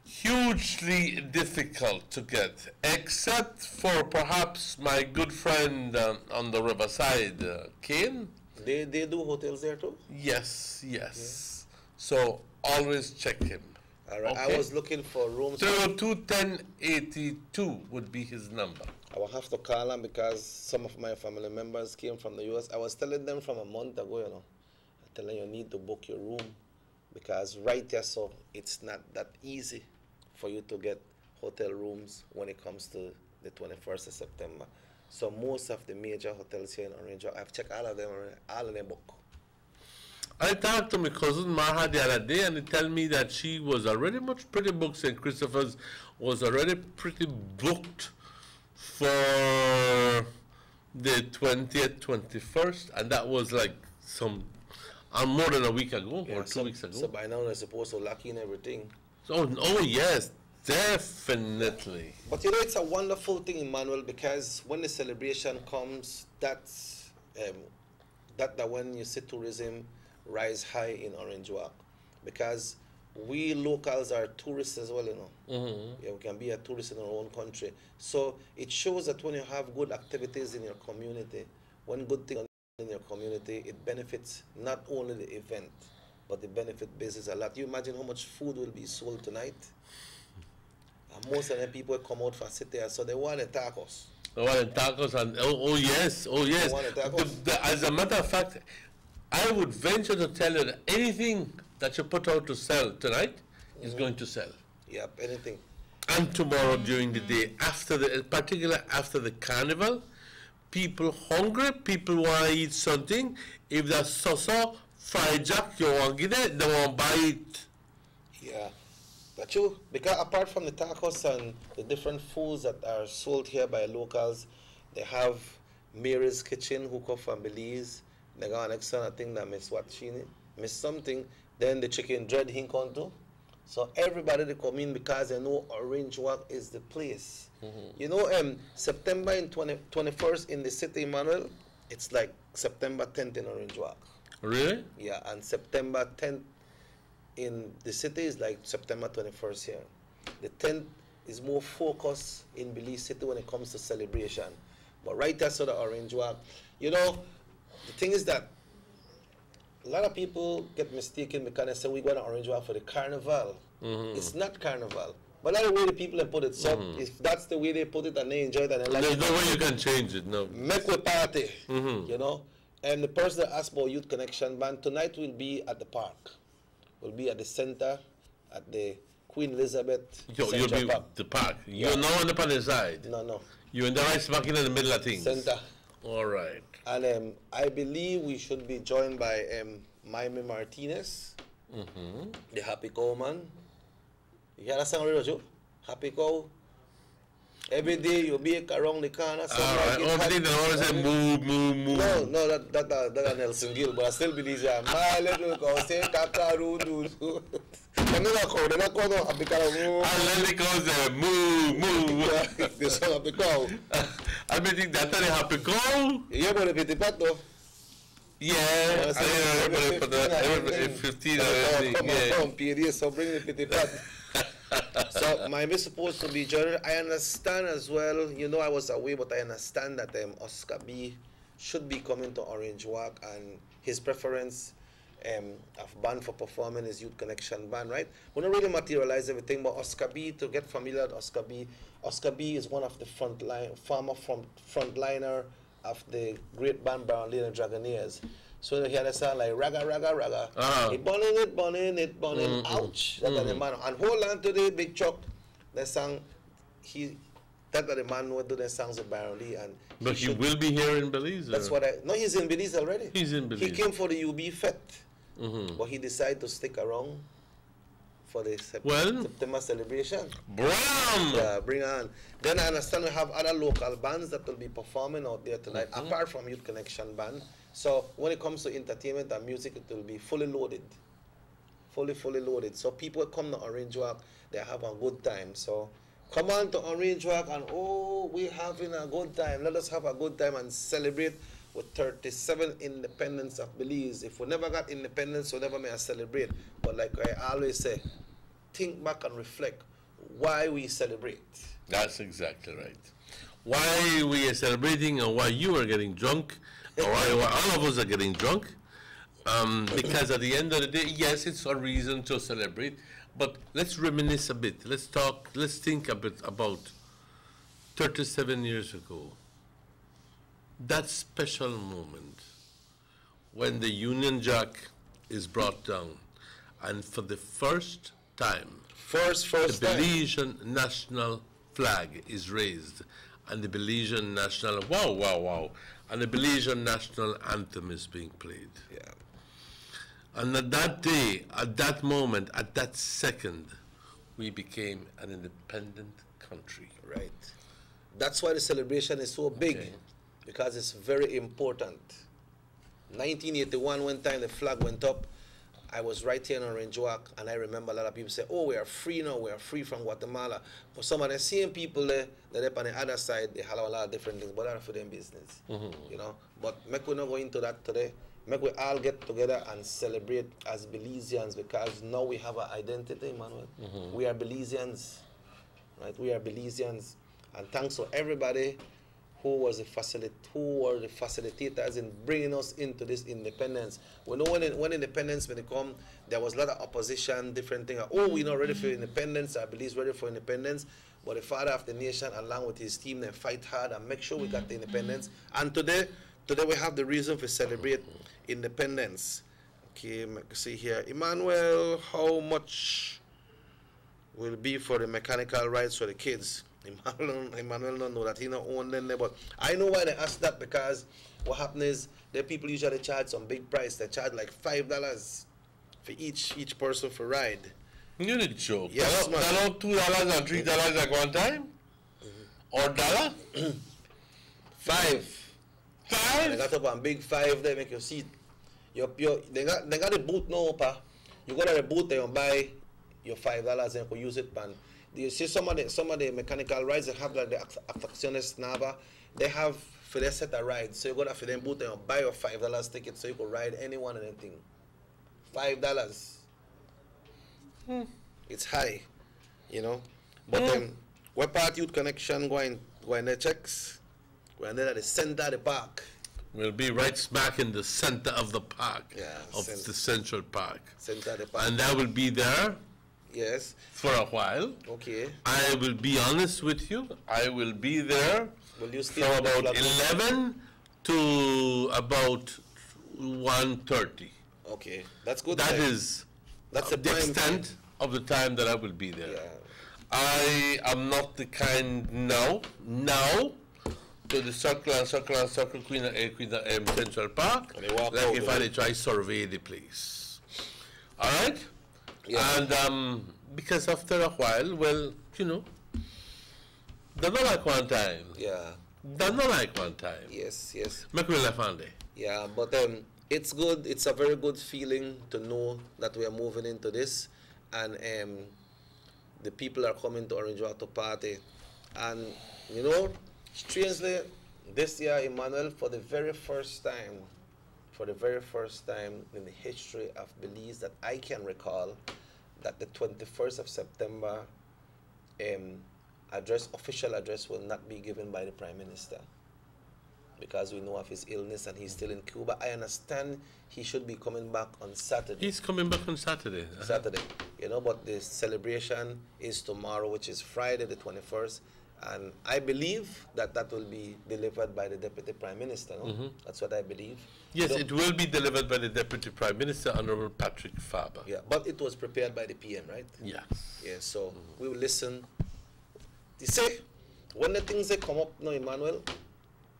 Hugely difficult to get, except for perhaps my good friend on the Riverside, Kane. They do hotels there too? Yes, yes. Yeah. So always check him. All right. Okay. I was looking for rooms. 02-1082 would be his number. I will have to call him because some of my family members came from the U.S. I was telling them from a month ago, you know, telling you need to book your room because right there, so it's not that easy for you to get hotel rooms when it comes to the 21st of September. So most of the major hotels here in Orange, I've checked all of them book. I talked to my cousin Maha the other day, and he told me that she was already pretty booked. St. Christopher's was already pretty booked for the 20th, 21st, and that was like more than a week ago or 2 weeks ago. So by now they're supposed to lock in everything. Oh yes, definitely. But you know, it's a wonderful thing, Emmanuel, because when the celebration comes, that's that when you see tourism rise high in Orange Walk, because we locals are tourists as well, you know. Mm-hmm. Yeah, we can be a tourist in our own country. So it shows that when you have good activities in your community, when good things in your community, it benefits not only the event, but the benefit business a lot. You imagine how much food will be sold tonight? And most of the people come out for sit there, so they want the tacos. They want the tacos, and oh yes. They want the tacos. As a matter of fact, I would venture to tell you that anything that you put out to sell tonight is going to sell. Yep, anything. And tomorrow during the day, particularly after the carnival, people hungry, people want to eat something. If there's salsa, fried jack, you want to get it, they want to buy it. Yeah, that's true. Because apart from the tacos and the different foods that are sold here by locals, they have Mary's Kitchen, who come from Belize. They got an excellent thing that Miss Watchini, Miss something. Then the chicken dread hink on too. So everybody they come in because they know Orange Walk is the place. Mm-hmm. You know, September 21st in the city, Emmanuel, it's like September 10th in Orange Walk. Really? Yeah, and September 10th in the city is like September 21st here. The 10th is more focused in Belize City when it comes to celebration. But right there, so the Orange Walk, you know, the thing is that a lot of people get mistaken because they say we go to Orange Walk for the carnival. Mm-hmm. It's not carnival. But that's the way the people have put it. So if that's the way they put it and they enjoy it and they like There's it, no way you can change it, no. make a party, Mm-hmm. you know. And the person that asked about Youth Connection Band, tonight will be at the park. We'll be at the center, at the Queen Elizabeth You'll be Park. the park. You're not on the panel side. No. You're in the right smack in the middle of things. Center. All right. And I believe we should be joined by Miami Martinez, the Happy Cow man. You hear that song already, Joe? Happy Cow. Every day you make around the corner. Every day they always say moo, moo, moo. No, that's Nelson Gill, but I still believe that. My little cow say kakaru. I'm not call no Happy Cow. I let it go there, moo, moo. The song Happy Cow. I think that's the Happy Cow. You hear about the Petit Pat though? Yeah, I remember the 15 already. Come, PDS, so bring the Petit Pat. So Miami is supposed to be joining. I understand as well, you know I was away, but I understand that Oscar B should be coming to Orange Walk, and his preference of band for performing is Youth Connection Band, right? We don't really materialize everything, but Oscar B, to get familiar with Oscar B is one of the frontliner of the great band Brown Lane and Dragonaires. So you hear the sound like raga, raga, raga. It burning, ouch. That's the man. And hold on to the big truck. The song, that the man would do the songs of Byron Lee. And but he will be here in Belize? That's what no, he's in Belize already. He's in Belize. He came for the UB Fete. But he decided to stick around for the September celebration. Yeah, bring on. Then I understand we have other local bands that will be performing out there tonight, apart from Youth Connection Band. So when it comes to entertainment and music, it will be fully loaded. Fully loaded. So people come to Orange Walk, they have a good time. So come on to Orange Walk and we're having a good time. Let us have a good time and celebrate with 37 independence of Belize. If we never got independence, we never may celebrate. But like I always say, think back and reflect why we celebrate. That's exactly right. Why we are celebrating and why you are getting drunk, or why all of us are getting drunk. Because at the end of the day, yes, it's a reason to celebrate, but let's reminisce a bit. Let's think a bit about 37 years ago. That special moment when the Union Jack is brought down, and for the first time, the Belizean national flag is raised, and the Belizean national, and the Belizean national anthem is being played. Yeah. And at that day, at that moment, at that second, we became an independent country. Right. That's why the celebration is so big, because it's very important. 1981, one time the flag went up, I was right here in Orange Walk, and I remember a lot of people say, oh, we are free now, we are free from Guatemala. For some of the same people there, they're on the other side, they have a lot of different things, but that's for them business, you know. But make we not go into that today. Make we all get together and celebrate as Belizeans, because now we have an identity, Emmanuel. We are Belizeans, right? We are Belizeans. And thanks to everybody who were the facilitators in bringing us into this independence. We know when independence, when it come, there was a lot of opposition, different things. Oh, we're not ready for independence. I believe ready for independence. But the father of the nation, along with his team, they fight hard and make sure we got the independence. And today we have the reason to celebrate independence. Okay, see here, Emmanuel, how much will be for the mechanical rides for the kids? Emmanuel don't know that he not own them, but I know why they ask that, because what happens is the people usually charge some big price. They charge like $5 for each person for ride. You need to joke. Yes, man. $2 and $3 at one time? Or dollar? $5. They got up on big $5 there, make you see. They got the boot now, pa. You go to the booth and you buy your $5 and you can use it, man. You see some of the mechanical rides, they have like the Attracciones Nava, they have for their set of rides. So you go to for them booth and you buy your $5 ticket so you can ride anyone and anything. $5. It's high, you know. But what part Youth Connection going there checks? We're there at the center of the park. We'll be right smack in the center of the park, of the Central Park. Center of the park. And I will be there. Yes. For a while. Okay. I will be honest with you. I will be there from about 11 to about 1:30. Okay, that's good. That is the extent of the time that I will be there. Yeah. I am not the kind now to the circle Queen Central Park. Like if I try survey the place. All right. Yeah. And because after a while, well, you know, they're not like one time. Yeah. They're not like one time. Yes. Make me laugh on there. Yeah, but it's good. It's a very good feeling to know that we are moving into this, and the people are coming to Orange Walk to party. And you know, strangely, this year, Emmanuel, for the very first time in the history of Belize that I can recall, that the 21st of September official address will not be given by the Prime Minister, because we know of his illness and he's still in Cuba. I understand he should be coming back on Saturday. He's coming back on Saturday. Saturday, you know, but the celebration is tomorrow, which is Friday the 21st, And I believe that that will be delivered by the Deputy Prime Minister. No? That's what I believe. Yes, it will be delivered by the Deputy Prime Minister, Honorable Patrick Faber. Yeah, but it was prepared by the PM, right? Yes. Yeah, so we will listen. You say, when the things that come up now, Emmanuel,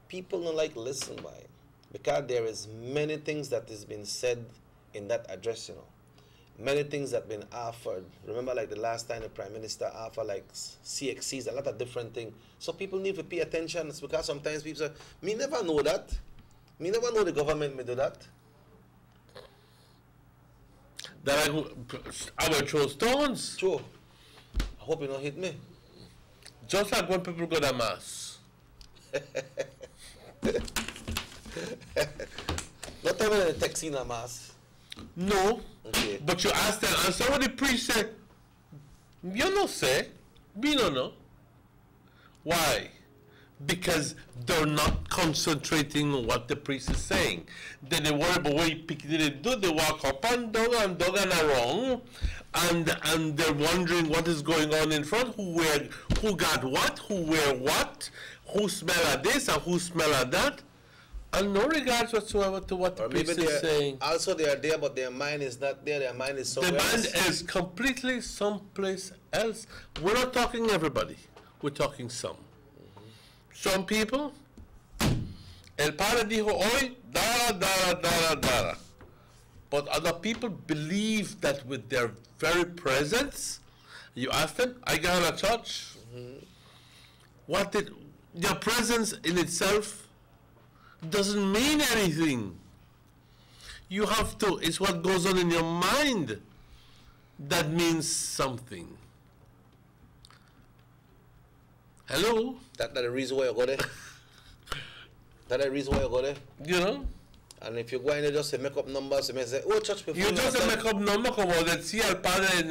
people don't like listen by it, because there is many things that has been said in that address, you know. Many things that have been offered. Remember, like the last time the Prime Minister offered like CXCs, a lot of different things. So people need to pay attention. It's because sometimes people say, me never know that. Me never know the government may do that. That I will throw stones. True. I hope you don't hit me. Just like when people go to mass. Not having a taxi in a mass. No. Okay. But you ask them, and some of the priests say, you know say, we don't know. Why? Because they're not concentrating on what the priest is saying. Then they worry about what they do. They walk up and down and around, and they're wondering what is going on in front. Who got what? Who wear what? Who smell at this and who smell at that? And no regards whatsoever to what the priest is saying. Also, they are there, but their mind is not there. Their mind is somewhere else. The mind is completely someplace else. We're not talking everybody. We're talking some. Some people, el padre dijo hoy, dara. But other people believe that with their very presence, you ask them, I got in a church. What did their presence in itself doesn't mean anything. You have to, it's what goes on in your mind that means something. Hello? That's the reason why you go there. That's the reason why you go there. You know? And if you go in there just to make up numbers, you may say, oh, church before. You just make up numbers como decía el padre en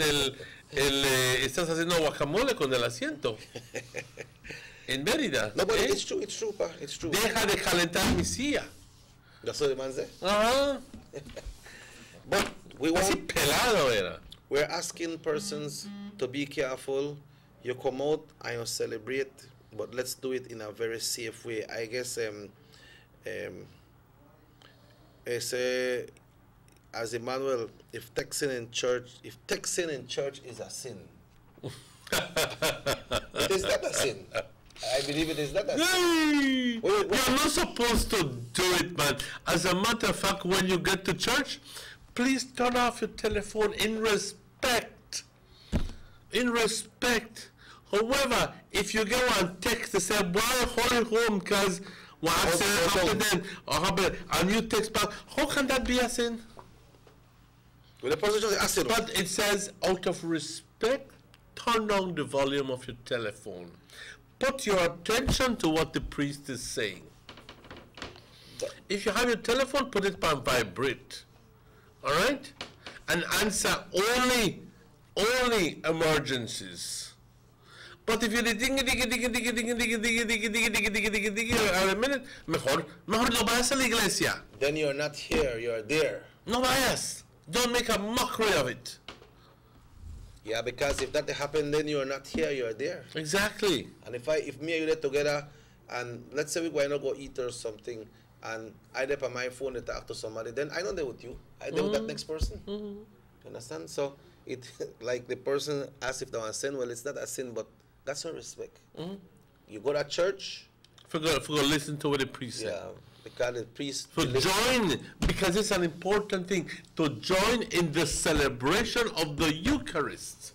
estás haciendo guacamole con el asiento. En Mérida. No, but it's true, pa. It's true. Deja de calentar mi silla. That's what the man said. But we're asking persons to be careful. You come out and you celebrate, but let's do it in a very safe way. I guess as Emmanuel, if texting in church is a sin. It is not a sin. I believe it is not a sin. You're not supposed to do it, man. As a matter of fact, when you get to church, please turn off your telephone in respect. In respect. However, if you get one text that says, boy, hurry home because what happened then, and you text back, how can that be a sin? Well, the person just asked it. But it says, out of respect, turn down the volume of your telephone. Put your attention to what the priest is saying. If you have your telephone, put it on vibrate. All right? And answer only emergencies. But if you ding a minute, mejor no vayas a la iglesia. Then you're not here, you're there. No vayas. Don't make a mockery of it. Yeah, because if that happened, then you're not here, you're there. Exactly. And if me and you get together, and let's say we're going to go eat or something, and I dip on my phone to talk to somebody, then I know they're with you. I deal with that next person. You understand? So it like the person asks if they want to sin. Well, it's not a sin, but that's no respect. You go to church. Forgot listen to what the priest said. Yeah, because the priest. So join, because it's an important thing, to join in the celebration of the Eucharist.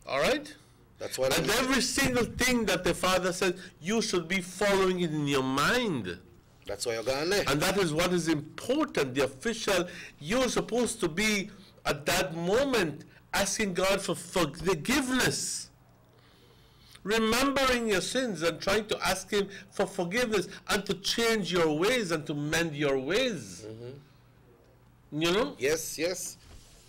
All right? That's what. And every single thing that the Father says, you should be following it in your mind. That's why you're going there. And that is what is important. The official, you're supposed to be at that moment asking God for forgiveness. Remembering your sins and trying to ask Him for forgiveness and to change your ways and to mend your ways. You know? Yes, yes.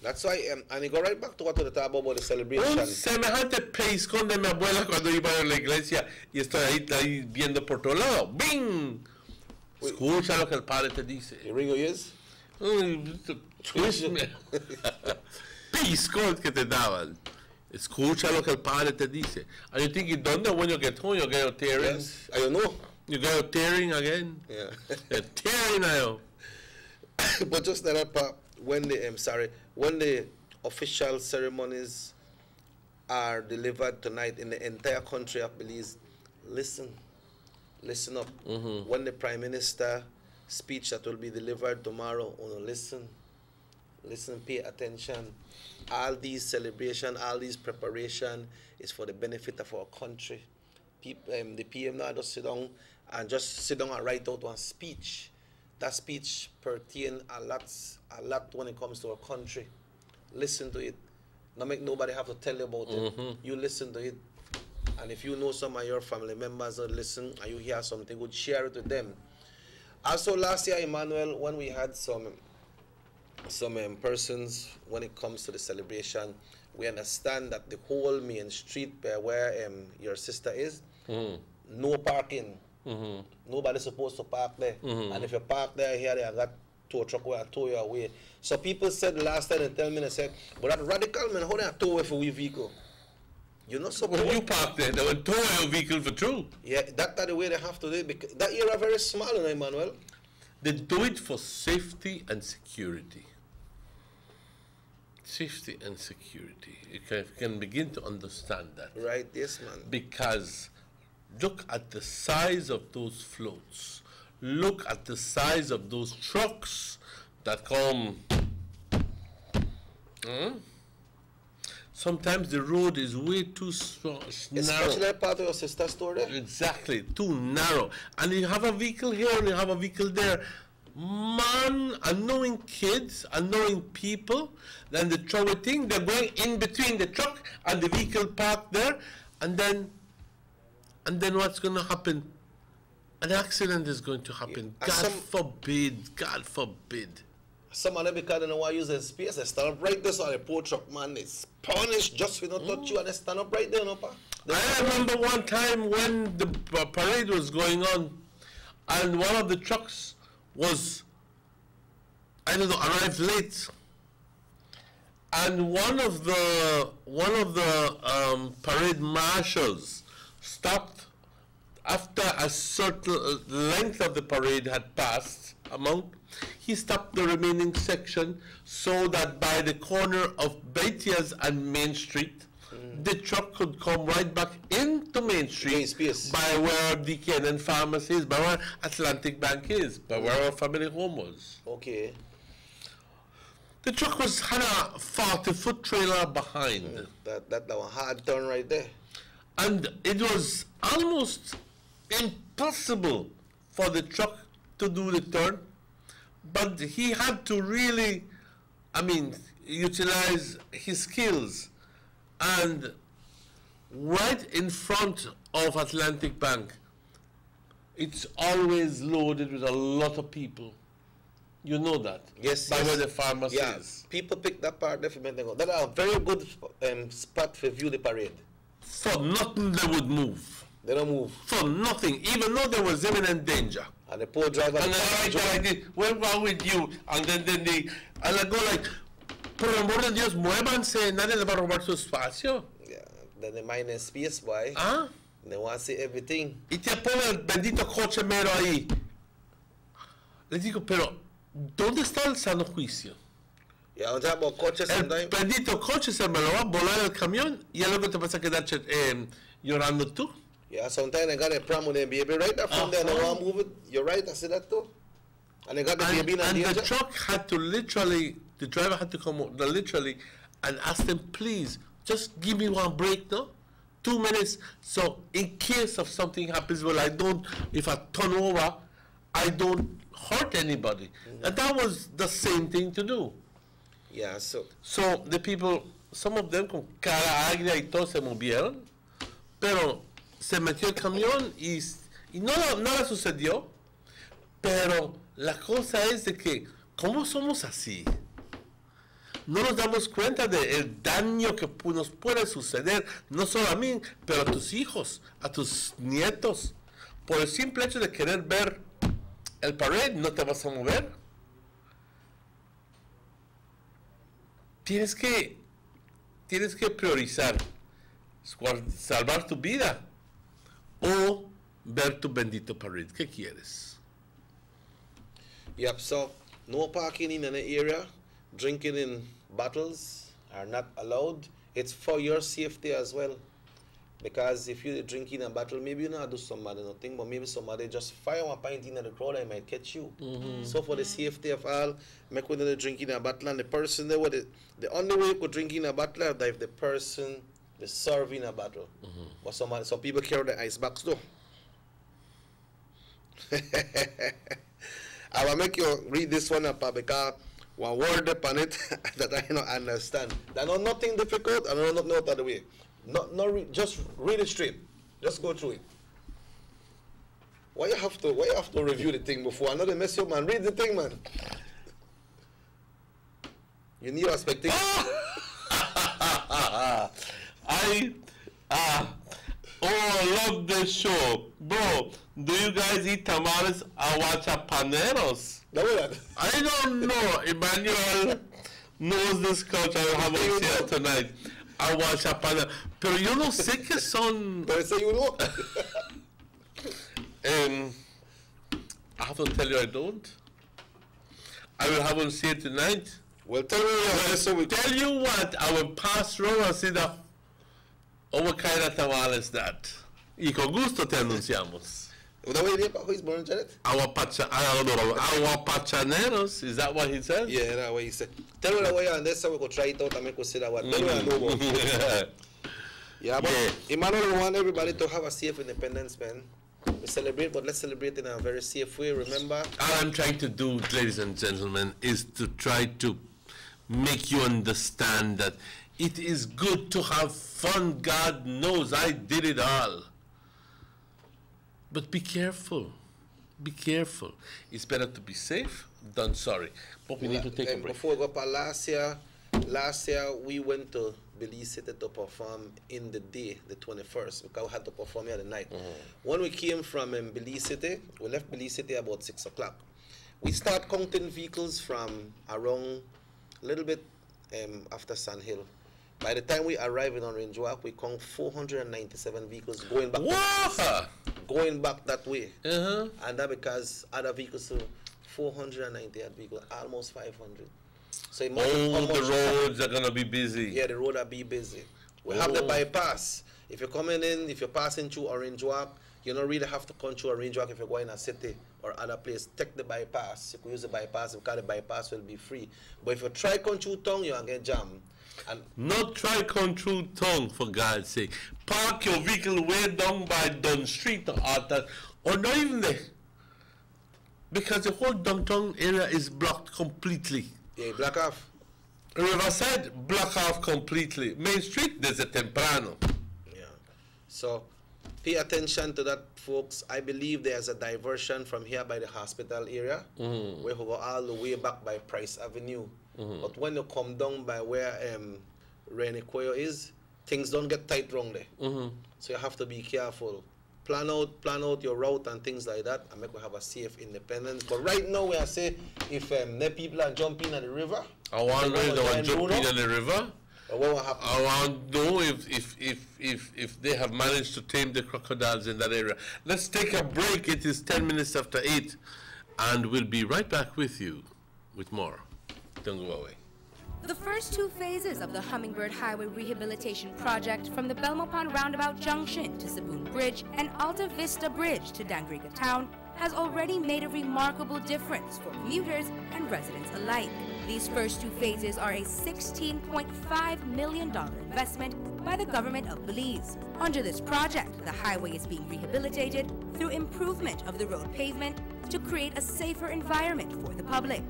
That's why, and you go right back to what we talked about the celebration. Un semejante peiscón de mi abuela cuando iba a la iglesia y estoy ahí viendo por todo lado. ¡Bing! Escucha lo que el Padre te dice. You ring your ears? Peiscón que te daban. Escucha lo que el padre te dice. And you think, ¿dónde when you get home you get tearing? Yes, I don't know. You get tearing again? Yeah. Tearing now. But just that part, when the official ceremonies are delivered tonight in the entire country of Belize, listen up. When the Prime Minister speech that will be delivered tomorrow, listen, pay attention. All these celebration, all these preparation is for the benefit of our country. The PM now just sit down and write out one speech. That speech pertains a lot when it comes to our country. Listen to it. Not make nobody have to tell you about it. You listen to it. And if you know some of your family members that listen and you hear something good, share it with them. Also last year, Emmanuel, when we had some persons, when it comes to the celebration, we understand that the whole main street where your sister is, no parking. Nobody's supposed to park there. And if you park there, here they got tow truck where I tow you away. So people said last time, they tell me, they said, but that radical man, how they tow away for we vehicle? You're not supposed to. When you park there, they will tow your vehicle for true. Yeah, that's the way they have to do it. Because that area very small, you know, Emmanuel. They do it for safety and security. Safety and security. You can begin to understand that. Right, yes, man. Because look at the size of those floats. Look at the size of those trucks that come. Sometimes the road is way too narrow. Especially part of your sister's store there. Exactly, too narrow. And you have a vehicle here and you have a vehicle there. Man, unknowing kids, unknowing people, then the trolley thing, they're going in between the truck and the vehicle parked there, and then what's going to happen? An accident is going to happen. Yeah. God forbid. God forbid. Some of them, because they don't want to use their space, they stand up right there, so the poor truck man is punished just for not touch you, and they stand up right there, no pa. I remember one time when the parade was going on, and one of the trucks was, I don't know, arrived late, and one of the parade marshals stopped after a certain length of the parade had passed amount. He stopped the remaining section so that by the corner of Beitias and Main Street, the truck could come right back into Main Street by where the Kenyan Pharmacy is, by where Atlantic Bank is, by where our family home was. Okay. The truck had a 40-foot trailer behind. That one hard turn right there. And it was almost impossible for the truck to do the turn. But he had to really, utilize his skills. And right in front of Atlantic Bank, it's always loaded with a lot of people. You know that? Yes. By where the pharmacy is. People pick that part there for me. That's a very good spot for view the parade. For nothing they would move. They don't move. For nothing, even though there was imminent danger. And the poor driver. And I did, what's wrong with you? And then and I go like, por amor de Dios, muévanse, nadie le va a robar su espacio. Yeah, then they mind their space, boy. ¿Ah? They want to see everything. Y te pone el bendito coche mero ahí. Le digo, pero, ¿dónde está el sano juicio? Yeah, on top of coaches el sometimes. bendito coche se me lo va a volar el camión y luego te vas a quedar llorando tú. Yeah, sometimes they got a problem with their baby right there from there and they want to move it. You're right, I see that too. And they got the baby in danger. And the truck had to literally, the driver had to come out literally and ask them, please, just give me one break, no? 2 minutes, so in case of something happens, if I turn over, I don't hurt anybody. And that was the same thing to do. Yeah, so the people, some of them con cara agria y todo se movieron, pero se metió el camión y nada sucedió, pero la cosa es de que, ¿cómo somos así? No nos damos cuenta del daño que nos puede suceder, no solo a mí, pero a tus hijos, a tus nietos. Por el simple hecho de querer ver el parade, no te vas a mover. Tienes que tienes que priorizar salvar tu vida o ver tu bendito parade. ¿Qué quieres? Yep, so no parking in any area, drinking in bottles are not allowed. It's for your safety as well. Because if you drink in a bottle, maybe you not do somebody nothing, but maybe somebody just fire a pint in the crowd and it might catch you. So for the safety of all, make when they drink in a bottle and the person there, the only way you could drink in a bottle is if the person is serving a bottle. But some people carry the ice box though. I will make you read this one up because one word upon it that I don't understand. That know nothing difficult, I don't know the way. Just read it straight. Just go through it. Why you have to review the thing before? I know they mess you up, man. Read the thing, man. You need expecting. I love this show. Bro, do you guys eat tamales aguachapaneros? I don't know. Emmanuel knows this culture. I will have on sale tonight. Aguachapaneros. Pero yo no sé qué son. Pero ese uno. I have to tell you I don't. I will have on sale tonight. Well, tell me tell you what, I will pass through and see the what kind of tamal is that. Y con gusto te anunciamos. Aguapachaneros, is that what he said? Yeah, that's what he said. Tell me the way, and that's how we could try it out and make us see that one. Tell me what I know about. Yeah, but Emmanuel, we want everybody to have a safe independence, man. We celebrate, but let's celebrate in a very safe way, remember? All I'm trying to do, ladies and gentlemen, is to try to make you understand that it is good to have fun. God knows I did it all. But be careful. Be careful. It's better to be safe than sorry. But we need to take a break. Before we go up, last year we went to Belize City to perform in the day, the 21st, because we had to perform here the night. When we came from Belize City, we left Belize City about 6 o'clock. We start counting vehicles from around a little bit after Sand Hill. By the time we arrive in Orange Walk, we count 497 vehicles going back. Going back that way. And that because other vehicles, 498 vehicles, almost 500. So all the roads are going to be busy. Yeah, the road will be busy. We have the bypass. If you're coming in, if you're passing through Orange Walk, you don't really have to come through Orange Walk if you're going to a city or other place. Take the bypass. You can use the bypass because the bypass will be free. But if you try come through town, you're going to get jammed. And not try come through town, for God's sake. Park your vehicle way down by Dunn Street or not even there. Because the whole downtown area is blocked completely. Yeah, block off. Riverside, block off completely. Main Street, there's a temprano. Yeah. So, pay attention to that, folks. I believe there's a diversion from here by the hospital area, where we go all the way back by Price Avenue. But when you come down by where Rene Cuello is, things don't get tight wrong there. So you have to be careful. Plan out your route and things like that, and make we have a safe independence. But right now, we are saying if the people are jumping in the river, I want to jump in the river. I want to know if they have managed to tame the crocodiles in that area. Let's take a break. It is 10 minutes after 8, and we'll be right back with you with more. Don't go away. The first 2 phases of the Hummingbird Highway Rehabilitation Project from the Belmopon Roundabout Junction to Saboon Bridge and Alta Vista Bridge to Dangriga Town has already made a remarkable difference for commuters and residents alike. These first 2 phases are a $16.5 million investment by the government of Belize. Under this project, the highway is being rehabilitated through improvement of the road pavement to create a safer environment for the public.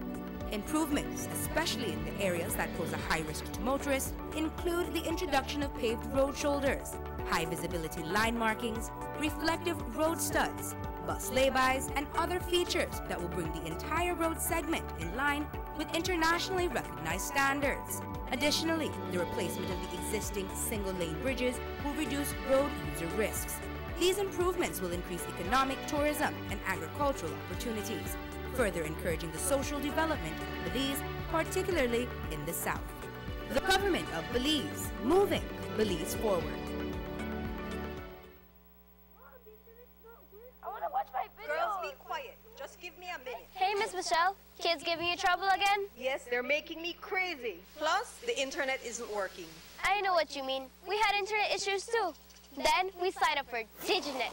Improvements, especially in the areas that pose a high risk to motorists, include the introduction of paved road shoulders, high visibility line markings, reflective road studs, bus laybys, and other features that will bring the entire road segment in line with internationally recognized standards. Additionally, the replacement of the existing single-lane bridges will reduce road user risks. These improvements will increase economic, tourism, and agricultural opportunities, further encouraging the social development of Belize, particularly in the south. The government of Belize, moving Belize forward. Girls, be quiet. Just give me a minute. Hey, Miss Michelle. Kids giving you trouble again? Yes, they're making me crazy. Plus, the internet isn't working. I know what you mean. We had internet issues too. Then we signed up for Diginet.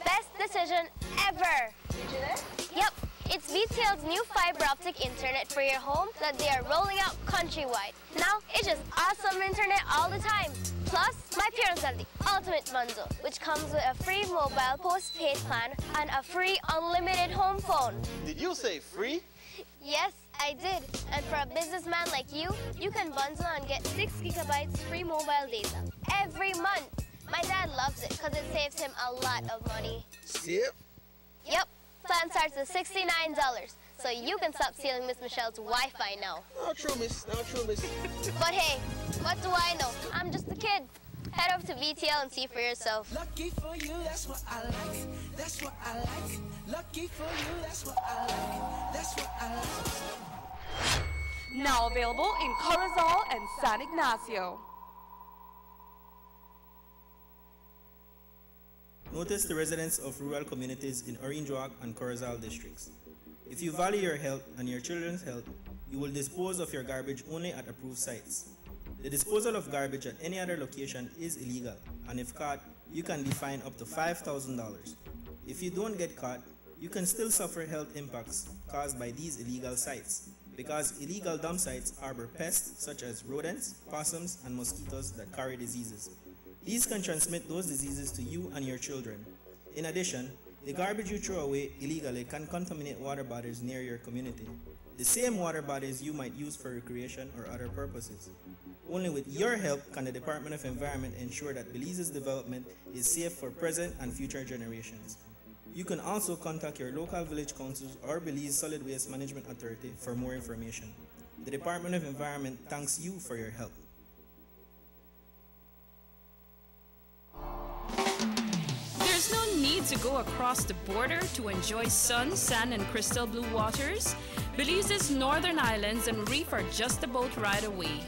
Best decision ever. Diginet? Yep. It's VTL's new fiber optic internet for your home that they are rolling out countrywide. Now, it's just awesome internet all the time. Plus, my parents got the ultimate bundle, which comes with a free mobile postpaid plan and a free unlimited home phone. Did you say free? Yes, I did. And for a businessman like you, you can bundle and get 6 gigabytes free mobile data every month. My dad loves it because it saves him a lot of money. Save? Yep. Plan starts at $69, so you can stop stealing Miss Michelle's Wi-Fi now. Not true, miss. Not true, miss. But hey, what do I know? I'm just a kid. Head over to VTL and see for yourself. Lucky for you, that's what I like. That's what I like. Lucky for you, that's what I like. That's what I like. Now available in Corozal and San Ignacio. Notice the residents of rural communities in Orange Walk and Corozal districts. If you value your health and your children's health, you will dispose of your garbage only at approved sites. The disposal of garbage at any other location is illegal, and if caught, you can be fined up to $5,000. If you don't get caught, you can still suffer health impacts caused by these illegal sites, because illegal dump sites harbor pests such as rodents, possums, and mosquitoes that carry diseases. These can transmit those diseases to you and your children. In addition, the garbage you throw away illegally can contaminate water bodies near your community, the same water bodies you might use for recreation or other purposes. Only with your help can the Department of Environment ensure that Belize's development is safe for present and future generations. You can also contact your local village councils or Belize Solid Waste Management Authority for more information. The Department of Environment thanks you for your help. There's no need to go across the border to enjoy sun, sand, and crystal blue waters. Belize's northern islands and reef are just a boat ride away.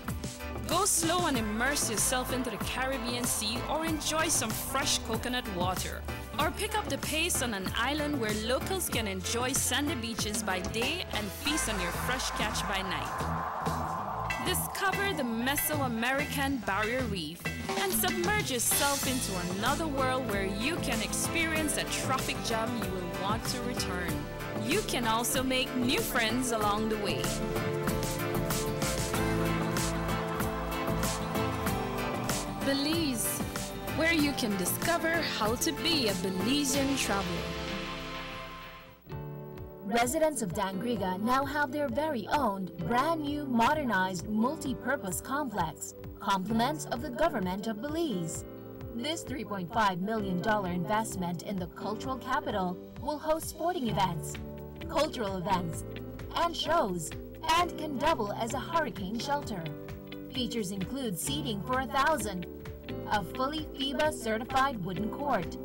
Go slow and immerse yourself into the Caribbean Sea or enjoy some fresh coconut water. Or pick up the pace on an island where locals can enjoy sandy beaches by day and feast on your fresh catch by night. Discover the Mesoamerican Barrier Reef and submerge yourself into another world where you can experience a traffic jam you will want to return. You can also make new friends along the way. Belize, where you can discover how to be a Belizean traveler. Residents of Dangriga now have their very own brand new modernized multi-purpose complex, compliments of the government of Belize. This $3.5 million investment in the cultural capital will host sporting events, cultural events, and shows, and can double as a hurricane shelter. Features include seating for 1,000, a fully FIBA certified wooden court,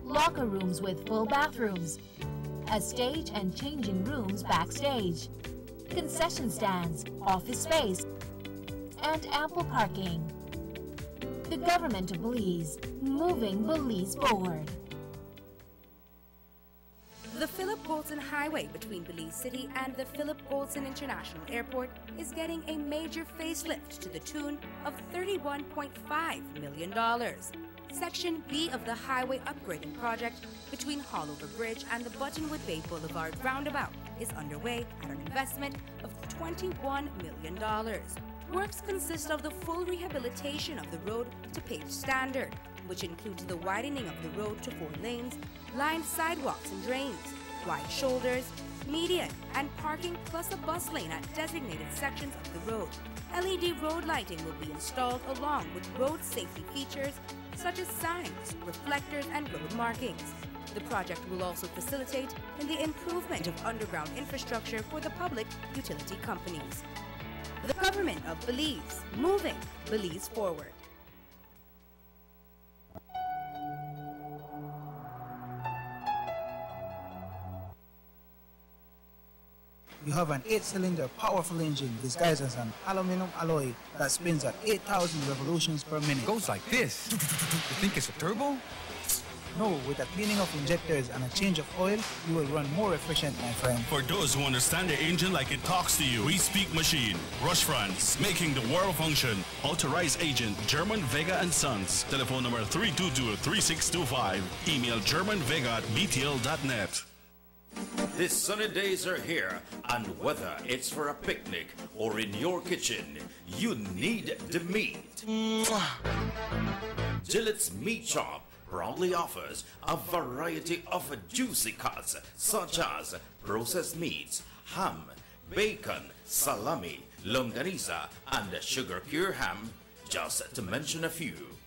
locker rooms with full bathrooms, a stage and changing rooms backstage, concession stands, office space, and ample parking. The government of Belize, moving Belize forward. The Philip Goldson Highway between Belize City and the Philip Goldson International Airport is getting a major facelift to the tune of $31.5 million. Section B of the highway upgrading project between Hallover Bridge and the Buttonwood Bay Boulevard roundabout is underway at an investment of $21 million. Works consist of the full rehabilitation of the road to paved standard, which includes the widening of the road to 4 lanes, lined sidewalks and drains, wide shoulders, median, and parking, plus a bus lane at designated sections of the road. LED road lighting will be installed along with road safety features such as signs, reflectors, and road markings. The project will also facilitate in the improvement of underground infrastructure for the public utility companies. The government of Belize, moving Belize forward. you have an 8-cylinder powerful engine disguised as an aluminum alloy that spins at 8,000 revolutions per minute. Goes like this. You think it's a turbo? No, with a cleaning of injectors and a change of oil, you will run more efficient, my friend. For those who understand the engine like it talks to you, we speak machine. Rush France, making the world function. Authorized agent, German Vega and Sons. Telephone number 322-3625. Email germanvega@btl.net. These sunny days are here, and whether it's for a picnic or in your kitchen, you need the meat. Gillette's Meat Shop proudly offers a variety of juicy cuts such as processed meats, ham, bacon, salami, longaniza, and sugar cure ham, just to mention a few.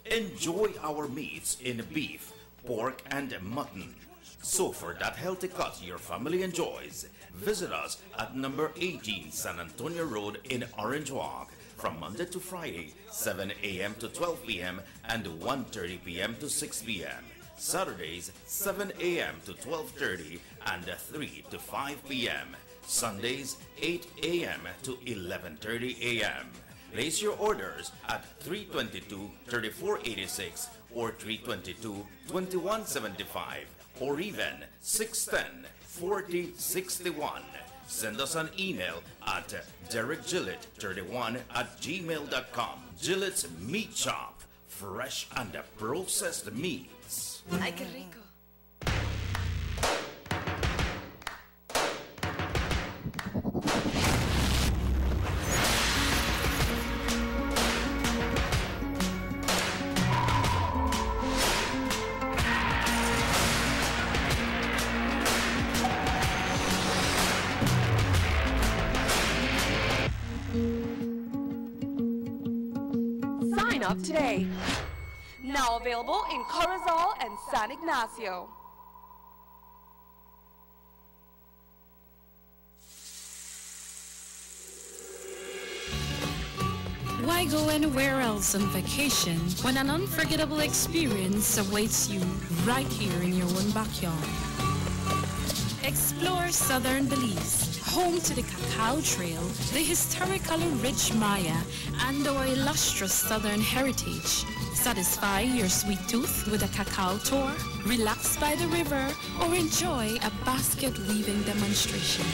Enjoy our meats in beef, pork, and mutton. So for that healthy cut your family enjoys, visit us at number 18 San Antonio Road in Orange Walk from Monday to Friday, 7 a.m. to 12 p.m. and 1:30 p.m. to 6 p.m. Saturdays, 7 a.m. to 12:30 and 3 to 5 p.m. Sundays, 8 a.m. to 11:30 a.m. Place your orders at 322-3486 or 322-2175 or even 610-4061. Send us an email at DerekGillett31@gmail.com. Gillette's Meat Shop, fresh and processed meats. Ay, qué rico. Sign up today. Now available in Corozal and San Ignacio. Why go anywhere else on vacation when an unforgettable experience awaits you right here in your own backyard? Explore southern Belize, home to the Cacao Trail, the historically rich Maya, and our illustrious southern heritage. Satisfy your sweet tooth with a cacao tour, relax by the river, or enjoy a basket weaving demonstration.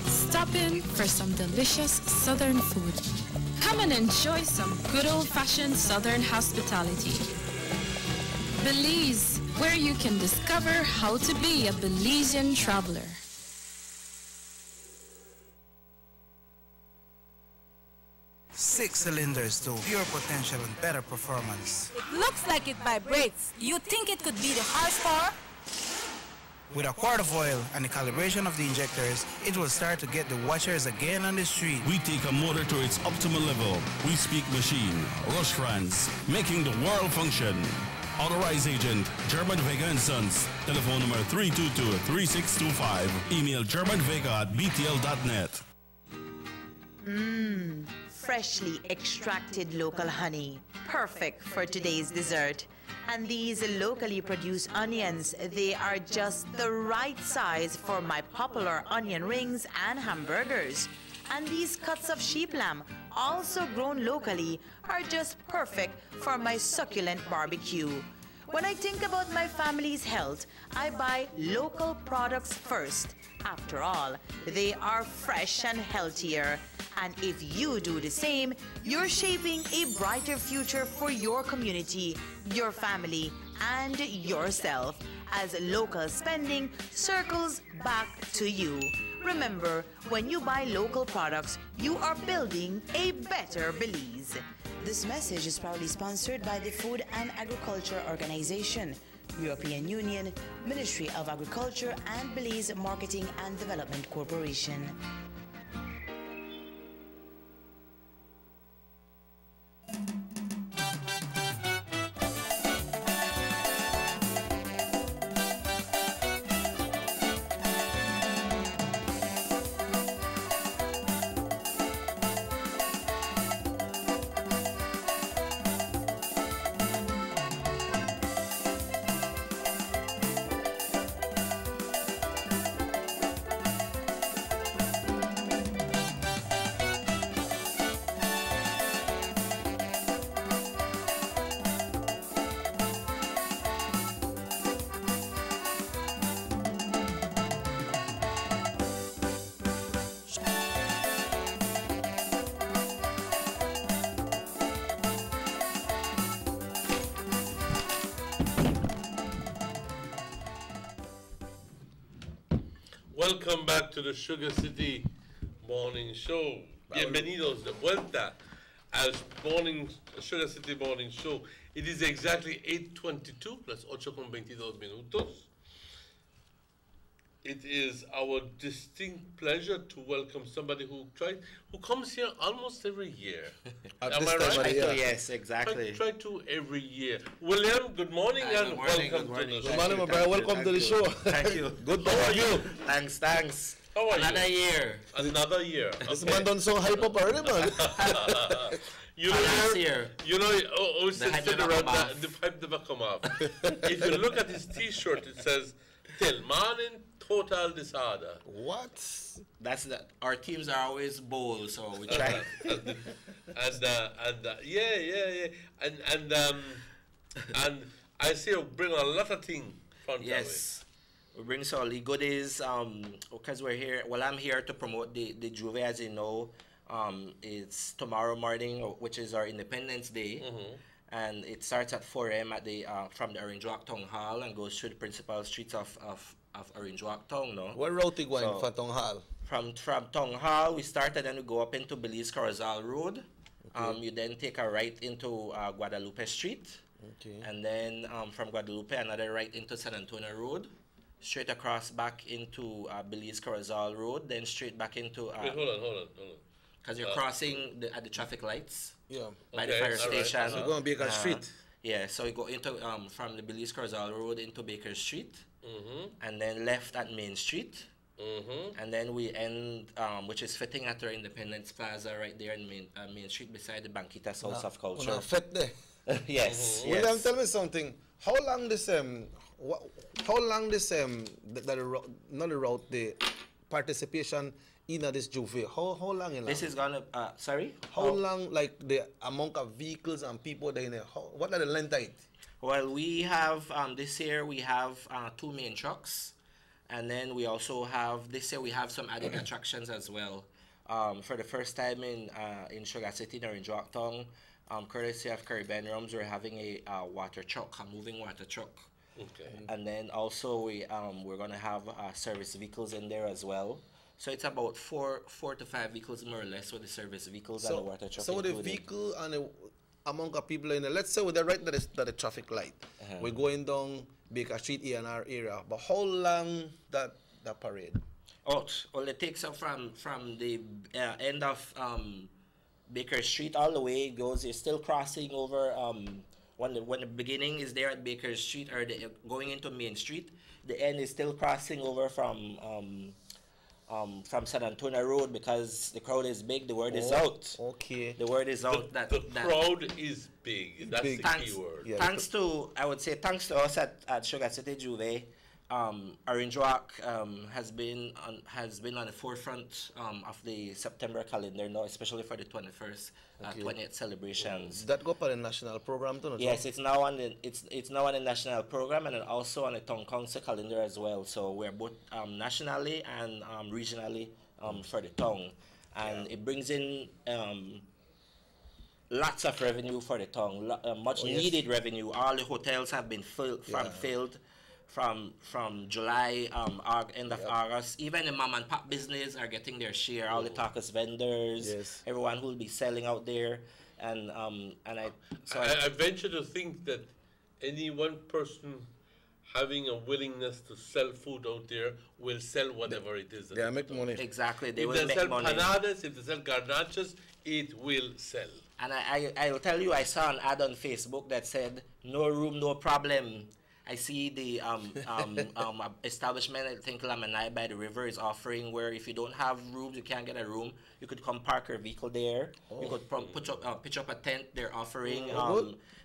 Stop in for some delicious southern food. Come and enjoy some good old-fashioned southern hospitality. Belize, where you can discover how to be a Belizean traveler. Six cylinders to pure potential and better performance. It looks like it vibrates. You think it could be the horsepower? With a quart of oil and the calibration of the injectors, it will start to get the watchers again on the street. We take a motor to its optimal level. We speak machine. Rush France, making the world function. Authorized agent, German Vega and Sons. Telephone number 322-3625. Email germanvega@btl.net. Freshly extracted local honey, perfect for today's dessert. And these locally produced onions, they are just the right size for my popular onion rings and hamburgers. And these cuts of sheep lamb, also grown locally, are just perfect for my succulent barbecue. When I think about my family's health, I buy local products first. After all, they are fresh and healthier. And if you do the same, you're shaping a brighter future for your community, your family, and yourself, as local spending circles back to you. Remember, when you buy local products, you are building a better Belize. This message is proudly sponsored by the Food and Agriculture Organization, European Union, Ministry of Agriculture, and Belize Marketing and Development Corporation. Welcome back to the Sugar City Morning Show. Bienvenidos de vuelta al Sugar City Morning Show. It is exactly 8:22, las 8:22 minutos. It is our distinct pleasure to welcome somebody who comes here almost every year. Am I right? Yes, exactly. Try to every year. William, good morning and welcome to the show. Good morning, my brother. Welcome to the show. Thank you. Good. How are you? Thanks. How are Another you? year. Another year. This man done so hype up already, man. You know, the pipe never come off. If you look at his T-shirt, it says, "Till morning, total disorder." What? That's that. Our teams are always bold, so we try. And I see you bring a lot of things from Yes. We bring some goodies because we're here. Well, I'm here to promote the Juve, as you know. It's tomorrow morning, which is our Independence Day, and it starts at 4 a.m. at the from the Orange Walk Town Hall and goes through the principal streets of Orange Walk Town. No, what route you going for Town Hall? From Town Hall, we started and we go up into Belize Corozal Road. Okay. You then take a right into Guadalupe Street, and then from Guadalupe another right into San Antonio Road. Straight across back into Belize Corozal Road, then straight back into. Wait, hold on. Because you're crossing at the traffic lights. Yeah. By the fire station. Right. So you're going Baker Street. Yeah, so you go into from the Belize Corozal Road into Baker Street, and then left at Main Street, and then we end, which is fitting at our Independence Plaza right there in Main Street beside the Banquitas House of Culture. Fit there. Yes. William, tell me something. How long this the participation in this Juve? How long in this is gonna sorry? How long, like the amount of vehicles and people there in there? What are the length of it? Well, we have this year we have 2 main trucks, and then we also have this year we have some added attractions as well. For the first time in Sugar City, in Orange Walk Town, courtesy of Caribbean Rums, we're having a water truck, a moving water truck. Okay. And then also we're gonna have service vehicles in there as well. So it's about four to five vehicles more or less with the service vehicles and the water truck. So the vehicle and the amount of people in there, let's say we're right at the traffic light. We're going down Baker Street ENR area. But how long that parade? Oh, well, it takes up from the end of Baker Street all the way. It goes. You're still crossing over. When the beginning is there at Baker Street or going into Main Street, the end is still crossing over from San Antonio Road because the crowd is big. The word is out. Okay. The word is out that the crowd is big. That's the key word. Yeah, thanks to us at Sugar City Juve, Orange Walk has been on the forefront of the September calendar now, especially for the 21st, 20th celebrations. That go for the national program too? Yes, it's now on the national program and then also on the town council calendar as well. So we're both nationally and regionally for the town, and it brings in lots of revenue for the town, much needed revenue. All the hotels have been filled from July, end of August. Even the mom and pop business are getting their share. All the tacos vendors, everyone who will be selling out there, and I venture to think that any one person having a willingness to sell food out there will sell whatever it is. They make money. Exactly, if they sell panadas, if they sell garnachas, it will sell. And I'll tell you, I saw an ad on Facebook that said, "No room, no problem." I see the establishment, I think Lamanai by the river is offering where if you don't have rooms, you can't get a room, you could come park your vehicle there. You could pitch up a tent. They're offering,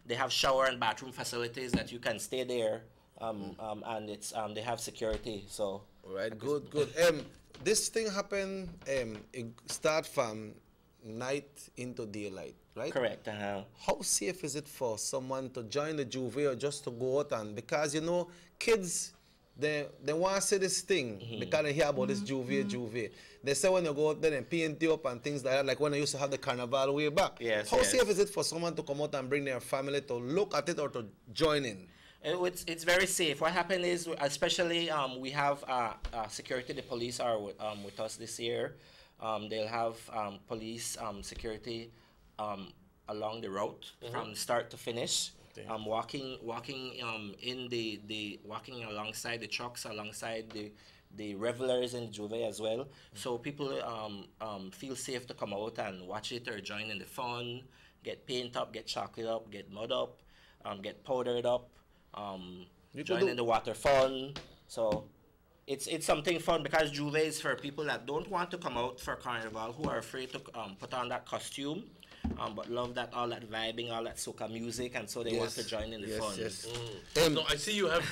they have shower and bathroom facilities that you can stay there, and it's they have security. So right, good. This thing happen. It start from night into daylight, right? Correct. How safe is it for someone to join the Juve or just to go out and, because you know kids they want to see this thing because they hear about this Juve. They say when you go out there and paint you up and things like that, like when I used to have the carnival way back. Yes. How safe is it for someone to come out and bring their family to look at it or to join in? It's very safe. What happened is, especially we have security. The police are with us this year. They'll have police security along the route from start to finish. Walking walking alongside the trucks, alongside the revelers in Juve as well. So people feel safe to come out and watch it or join in the fun, get paint up, get chocolate up, get mud up, get powdered up, join in the water fun. So it's something fun because Juve is for people that don't want to come out for Carnival, who are afraid to put on that costume. But love that all that vibing, all that soca music, and so they want to join in the fun. No, I see you have.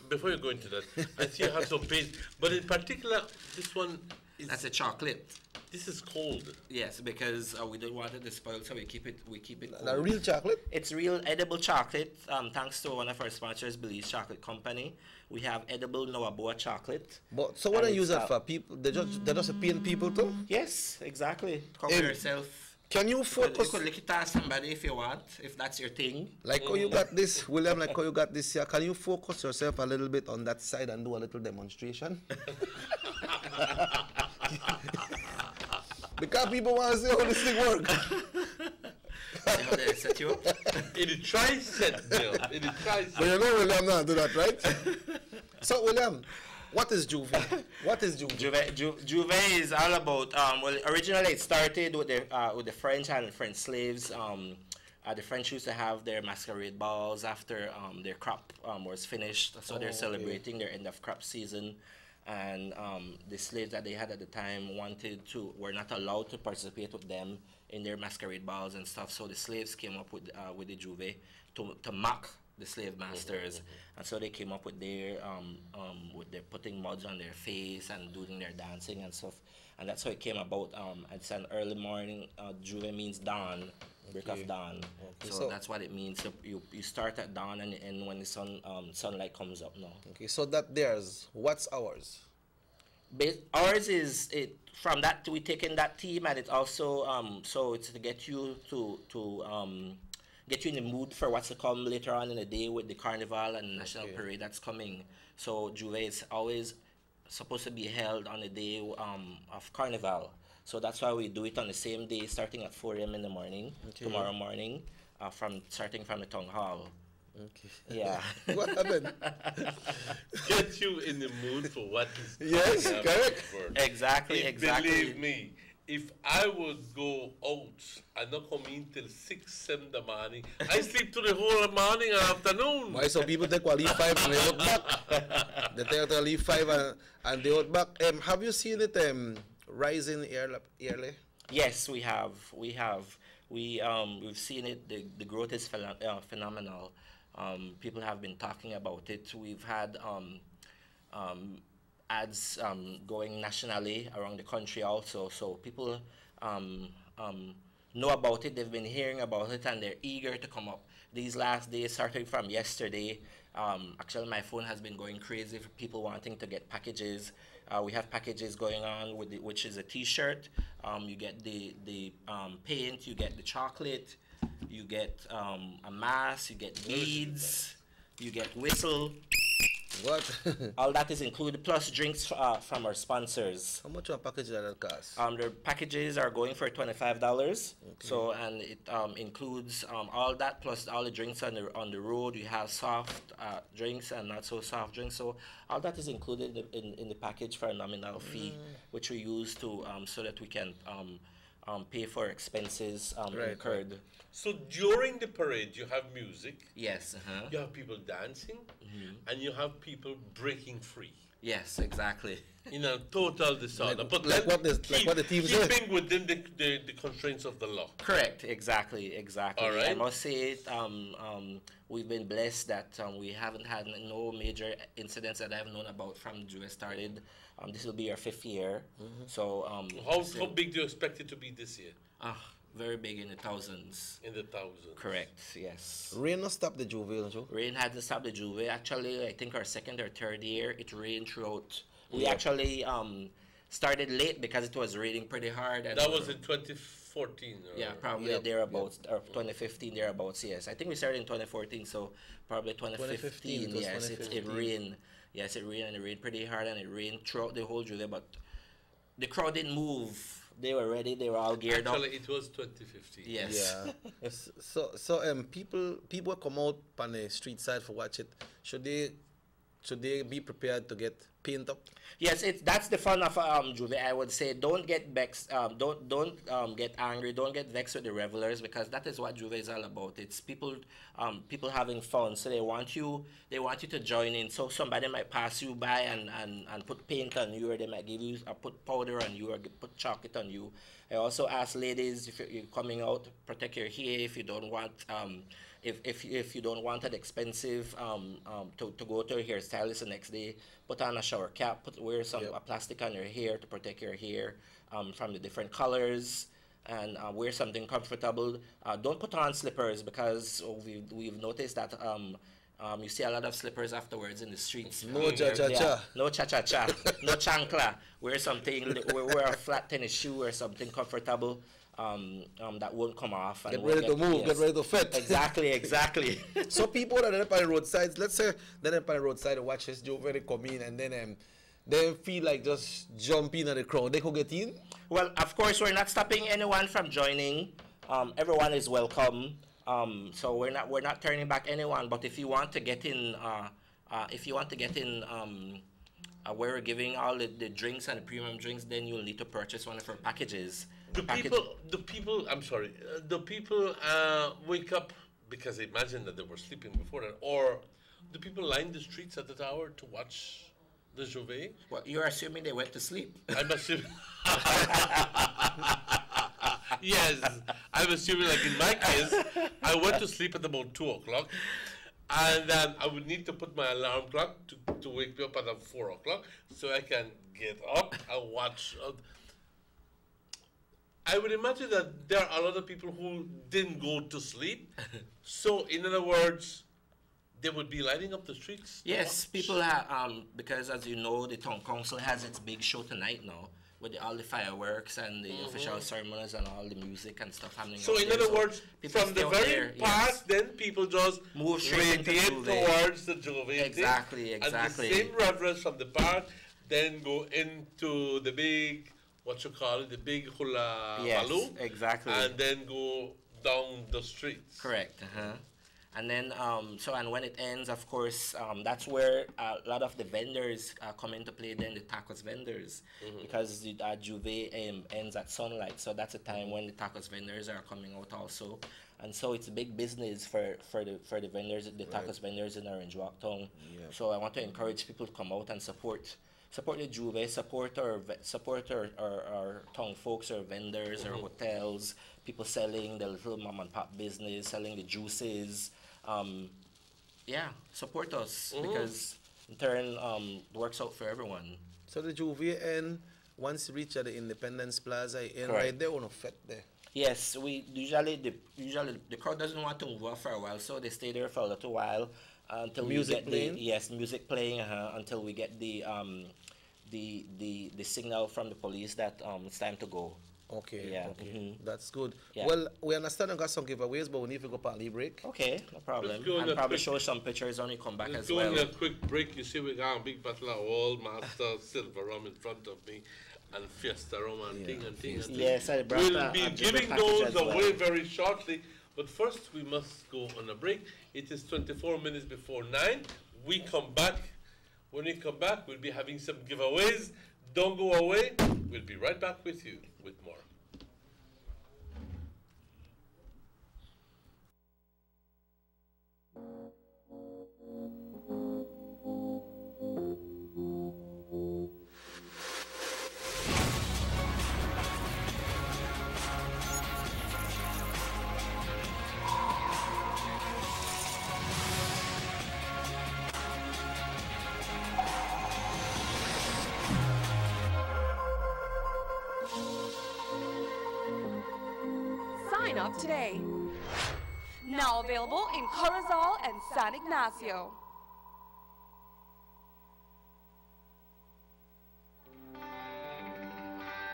Before you go into that, I see you have some paint, but in particular, this one is. That's a chocolate. This is cold. Yes, because we don't want it to spoil, so we keep it. Cold. The real chocolate? It's real edible chocolate. Thanks to one of our sponsors, Belize Chocolate Company. We have edible Noaboa chocolate. But so what do you use that for? People, they just paint people too? Yes, exactly. Cover yourself. Can you focus? You could lick it at somebody if you want, if that's your thing. Like how you got this, William, like how you got this here. Can you focus yourself a little bit on that side and do a little demonstration? Because people want to see how this thing works. How they set you up? In the tri-set, Bill. In the tri-set. But you know William not do that, right? So, William, what is Juve? What is Juve? Juve is all about. Well, originally it started with the French and French slaves. The French used to have their masquerade balls after their crop was finished, so they're celebrating their end of crop season. And the slaves that they had at the time were not allowed to participate with them in their masquerade balls and stuff. So the slaves came up with the Juve to mock the slave masters, and so they came up with their putting muds on their face and doing their dancing and stuff, and that's how it came about. It's an early morning. Juve means dawn, break of dawn. So that's what it means. So you start at dawn and end when the sunlight comes up. Now. Okay, so that there's what's ours. Ours is it from that we taken that theme, and it's also so it's to get you to get you in the mood for what's to come later on in the day with the carnival and the national parade that's coming. So Juve is always supposed to be held on the day of carnival. So that's why we do it on the same day, starting at 4 a.m. in the morning, tomorrow morning, starting from the town hall. Okay. Yeah. What happened? Get you in the mood for what is yes, correct. Exactly. Believe me, if I would go out and not come in till 6, 7 in the morning, I sleep through the whole morning and afternoon. Why some people take leave 5 and they out back? They take leave 5 and they out back. Have you seen it rising yearly? Yes, we have. We've seen it. The growth is phenomenal. People have been talking about it. We've had ads going nationally around the country also, so people know about it. They've been hearing about it and they're eager to come up. These last days, starting from yesterday, actually my phone has been going crazy for people wanting to get packages. We have packages going on with which is a t-shirt. You get the paint, you get the chocolate, you get a mask, you get beads, you get whistle. What? All that is included, plus drinks from our sponsors. How much a package does that cost? The packages are going for $25. So, and it includes all that plus all the drinks on the road. You have soft drinks and not so soft drinks. So all that is included in the package for a nominal fee, which we use to so that we can pay for expenses incurred. So during the parade, you have music. Yes. You have people dancing, and you have people breaking free. Yes, exactly. In a total disorder, but like what the team said. Keeping within the constraints of the law. Correct. Exactly. All right. I must say it. We've been blessed that we haven't had no major incidents that I've known about from Juve started. This will be our 5th year. So how big do you expect it to be this year? Very big, in the thousands. In the thousands. Correct, yes. Rain not stop the Juve, Joe? Rain hadn't stopped the Juve. Actually, I think our 2nd or 3rd year, it rained throughout. We actually started late because it was raining pretty hard. And that was in 2014. 2014. Yeah, probably thereabouts, or 2015 thereabouts. Yes, I think we started in 2014, so probably 2015. Yes, it rained. Yes, it rained, and it rained pretty hard, and it rained throughout the whole Juve. But the crowd didn't move. They were ready. They were all geared up. Actually, it was 2015. Yes. Yeah. So people come out on the street side for watch it. Should they be prepared to get paint up? Yes, that's the fun of Juve. I would say don't get vexed, don't get angry, don't get vexed with the revelers, because that is what Juve is all about. It's people having fun. So they want you to join in. So somebody might pass you by and put paint on you, or they might give you put powder on you, or put chocolate on you. I also ask ladies, if you're coming out, protect your hair. If you don't want if you don't want it expensive to go to a hairstylist the next day, put on a shower cap, wear some plastic on your hair to protect your hair from the different colors, and wear something comfortable. Don't put on slippers, because we've noticed that you see a lot of slippers afterwards in the streets. No cha-cha-cha. No cha-cha-cha. No chancla. Wear something, wear a flat tennis shoe or something comfortable. That won't come off. And get ready to move, get ready to fit. Exactly. So people that are up on the roadsides, let's say they're up on the roadside and watch this Joe very come in, and then they feel like just jumping in the crowd. They could get in? Well, of course, we're not stopping anyone from joining. Everyone is welcome. So we're not turning back anyone. But if you want to get in, we're giving all the drinks and the premium drinks, then you'll need to purchase one of our packages. The people wake up because they imagine that they were sleeping before that, or do people line the streets at the tower to watch the Juve? Well, you're assuming they went to sleep. I'm assuming. Yes, I'm assuming, like in my case, I went to sleep at about 2 o'clock, and I would need to put my alarm clock to wake me up at 4 o'clock so I can get up and watch. I would imagine that there are a lot of people who didn't go to sleep. So, in other words, they would be lighting up the streets. Yes, people are, because as you know, the town council has its big show tonight now, with all the fireworks and the official ceremonies and all the music and stuff happening. So, in other words, from the very park, then people just move straight towards the Juve. Exactly. And the same reverence from the park, then go into the big, the big hula balloon. Exactly. And then go down the streets. Correct. And then, and when it ends, of course, that's where a lot of the vendors come into play, then the tacos vendors, because the Juve ends at sunlight. So that's a time when the tacos vendors are coming out also. And so it's a big business for the vendors, the tacos vendors in Orange Walk Town. Yeah. So I want to encourage people to come out and support the Juve, support our town folks, or vendors, or hotels, people selling the little mom and pop business, selling the juices. Support us, because in turn it works out for everyone. So the Juve end, once you reach at the Independence Plaza, right there on a fete there. Yes, we usually the crowd doesn't want to move off for a while, so they stay there for a little while until music we get music playing until we get the signal from the police that it's time to go. Okay. Yeah. That's good. Yeah. Well, we understand I got some giveaways, but we need to go partly break. Okay, no problem. I'll probably show some pictures when we come back as well. Let's go in a quick break. You see, we got a big bottle of Old Master Silver Rum in front of me, and Fiesta Rum and thing. Yes, I brought We'll be giving those away very shortly. But first, we must go on a break. It is 24 minutes before 9. We come back. When we come back, we'll be having some giveaways. Don't go away. We'll be right back with you with more. Sign up today. Now available in Corozal and San Ignacio.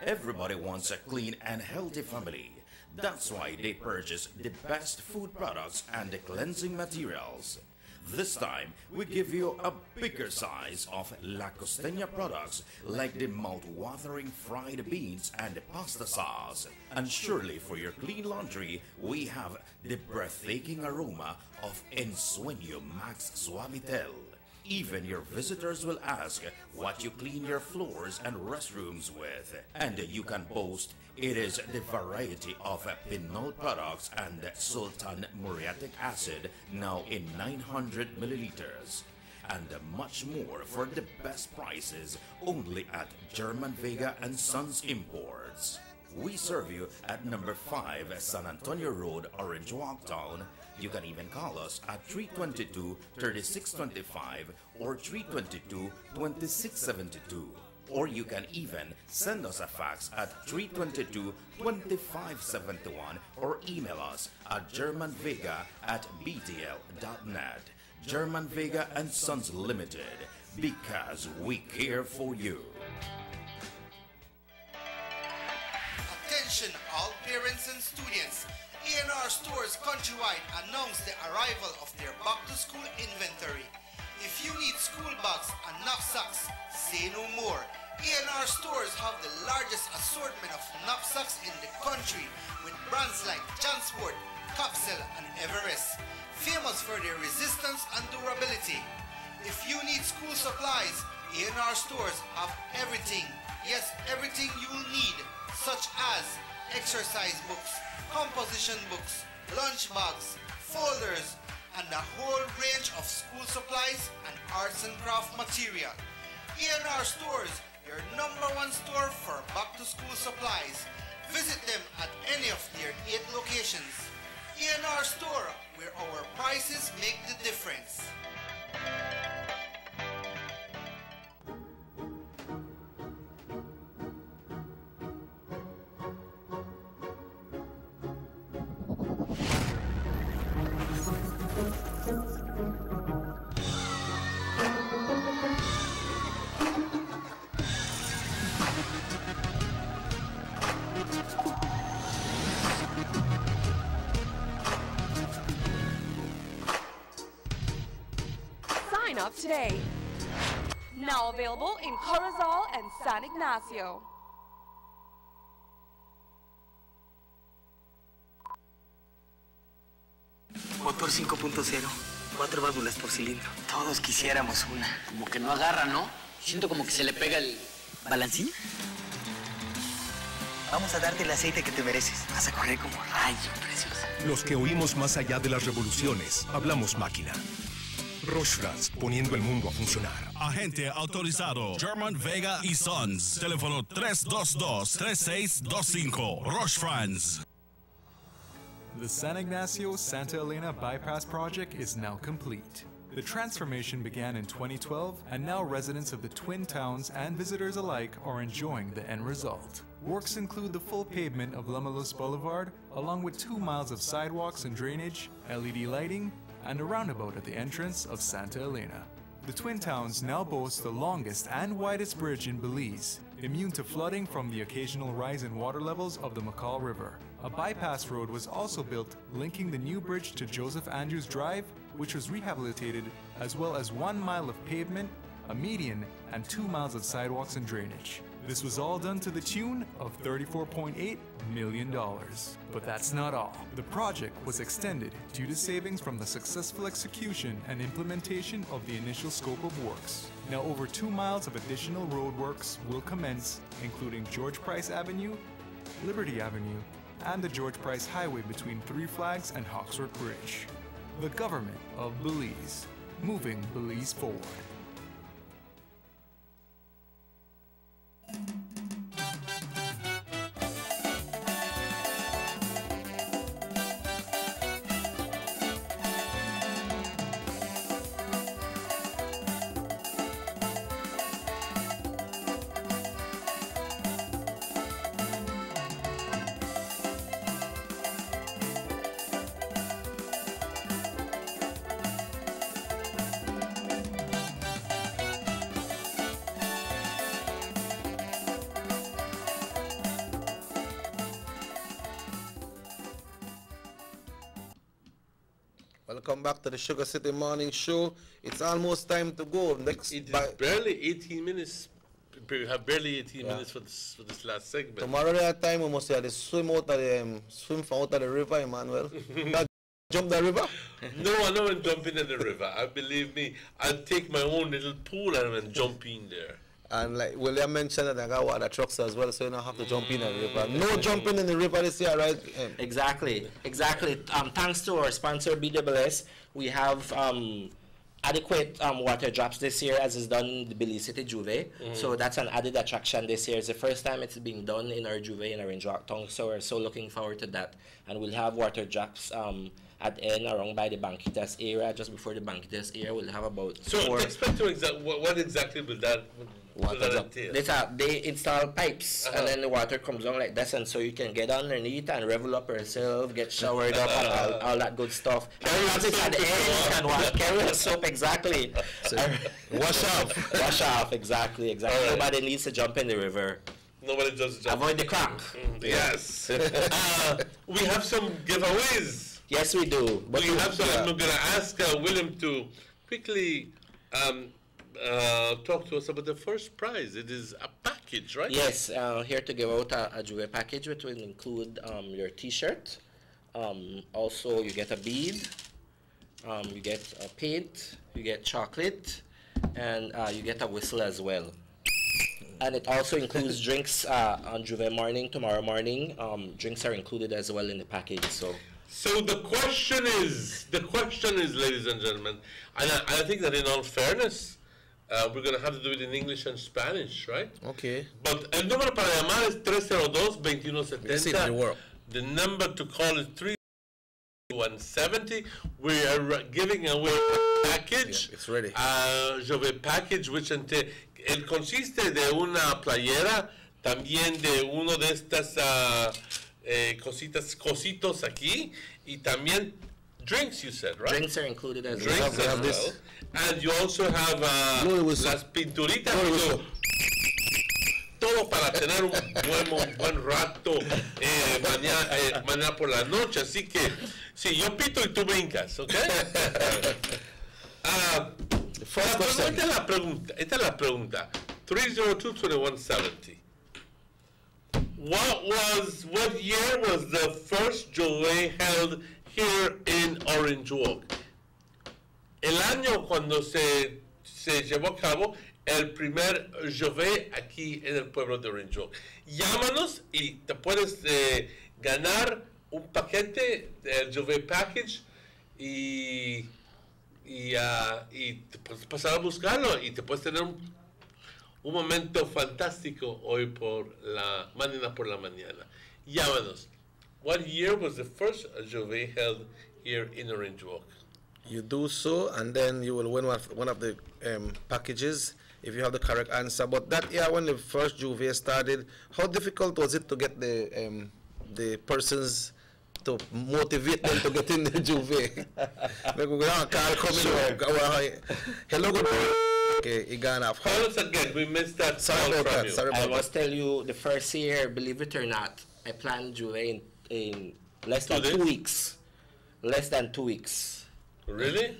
Everybody wants a clean and healthy family. That's why they purchase the best food products and the cleansing materials. This time, we give you a bigger size of La Costeña products like the mouth-watering fried beans and the pasta sauce. And surely for your clean laundry, we have the breathtaking aroma of Ensueño Max Suavitel. Even your visitors will ask what you clean your floors and restrooms with. And you can boast it is the variety of Pinol products and Sultan muriatic acid now in 900 milliliters. And much more for the best prices only at German Vega and Sons Imports. We serve you at number 5 San Antonio Road, Orange Walk Town. You can even call us at 322-3625 or 322-2672. Or you can even send us a fax at 322-2571 or email us at germanvega@btl.net. German Vega and Sons Limited, because we care for you. Attention all parents and students. A&R Stores countrywide announced the arrival of their back-to-school inventory. If you need school bags and knapsacks, say no more. A&R Stores have the largest assortment of knapsacks in the country with brands like Jansport, Capsule, and Everest, famous for their resistance and durability. If you need school supplies, A&R Stores have everything, yes, everything you will need, such as exercise books, composition books, lunch bags, folders, and a whole range of school supplies and arts and craft material. A&R Stores, your #1 store for back-to-school supplies. Visit them at any of their 8 locations. A&R Store, where our prices make the difference. Sign up today. Now available in Corozal and San Ignacio. Motor 5.0, 4 válvulas por cilindro. Todos quisiéramos una. Como que no agarra, ¿no? Siento como que se le pega el... ¿Balancín? Vamos a darte el aceite que te mereces. Vas a correr como rayo, preciosa. Los que oímos más allá de las revoluciones, hablamos máquina. Roche France, poniendo el mundo a funcionar. Agente autorizado German Vega y Sons. Teléfono 322-3625. Roche France. The San Ignacio-Santa Elena Bypass Project is now complete. The transformation began in 2012, and now residents of the Twin Towns and visitors alike are enjoying the end result. Works include the full pavement of Lamalus Boulevard, along with 2 miles of sidewalks and drainage, LED lighting, and a roundabout at the entrance of Santa Elena. The Twin Towns now boast the longest and widest bridge in Belize, immune to flooding from the occasional rise in water levels of the McCall River. A bypass road was also built linking the new bridge to Joseph Andrews Drive, which was rehabilitated, as well as 1 mile of pavement, a median, and 2 miles of sidewalks and drainage. This was all done to the tune of $34.8 million. But that's not all. The project was extended due to savings from the successful execution and implementation of the initial scope of works. Now over 2 miles of additional roadworks will commence, including George Price Avenue, Liberty Avenue, and the George Price Highway between Three Flags and Hawksworth Bridge. The government of Belize, moving Belize forward. Welcome back to the Sugar City Morning Show. It's almost time to go. Next, it is barely 18 minutes. We have barely 18 minutes for this last segment. Tomorrow that time we must have the swim out of the swim from out of the river, Emmanuel. Jump the river? No, I don't jump in the river. Believe me, I'll take my own little pool and jump in there. And like William mentioned, that I got water trucks as well, so you don't have to jump in the river. No jumping in the river this year, right? Exactly. Thanks to our sponsor BWS, we have adequate water drops this year, as is done in the Belize City Juve. So that's an added attraction this year. It's the first time it's being done in our Juve in Orange Walk Town, so we're so looking forward to that. And we'll have water drops at end around by the Banquitas area, just before the Banquitas area. We'll have about So expect to what exactly will that entail? They install pipes, and then the water comes down like this, and so you can get underneath and revel up yourself, get showered up, and all that good stuff. Carry at the end and wash. Carry a soap, exactly. Wash off. Wash off, exactly. Right. Nobody needs to jump in the river. Nobody does jump. Avoid the crack. Yes. We have some giveaways. Yes, we do. But we have some. I'm going to ask William to quickly talk to us about the first prize. It is a package, right? Yes, here to give out a Juve package, which will include your T-shirt. Also, you get a bead. You get a paint. You get chocolate, and you get a whistle as well. And it also includes drinks on Juve morning, tomorrow morning. Drinks are included as well in the package. So the question is, ladies and gentlemen, and I think that in all fairness, we're going to have to do it in English and Spanish, right? Okay. But el número para llamar es 302-2170. The number to call is 3170. We are giving away a package. It's ready. Juve package, which consiste de una playera, también de uno de estas cositos aquí, y también drinks, you said, right? Drinks are included as well. Drinks as well. And you also have las pinturitas. Todo para tener un buen rato mañana por la noche. Así que, sí, yo pito y tú brincas, ¿ok? Esta es la pregunta. 302-2170. What year was the first Juve held here in Orange Walk? El año cuando se llevó a cabo el primer Juve aquí en el pueblo de Orange Walk. Llámanos y te puedes ganar un paquete del Juve Package y te puedes pasar a buscarlo y te puedes tener un momento fantástico hoy por la mañana. Llámanos. What year was the first Juve held here in Orange Walk? You do so, and then you will win one of the packages if you have the correct answer. But that year, when the first Juve started, how difficult was it to get the persons to motivate them to get in the Juve? Hello, good morning. Okay, it gone off. Call us again. We missed that. Sorry about that. I must tell you, the first year, believe it or not, I planned Juve in less than 2 weeks. Less than 2 weeks. Really?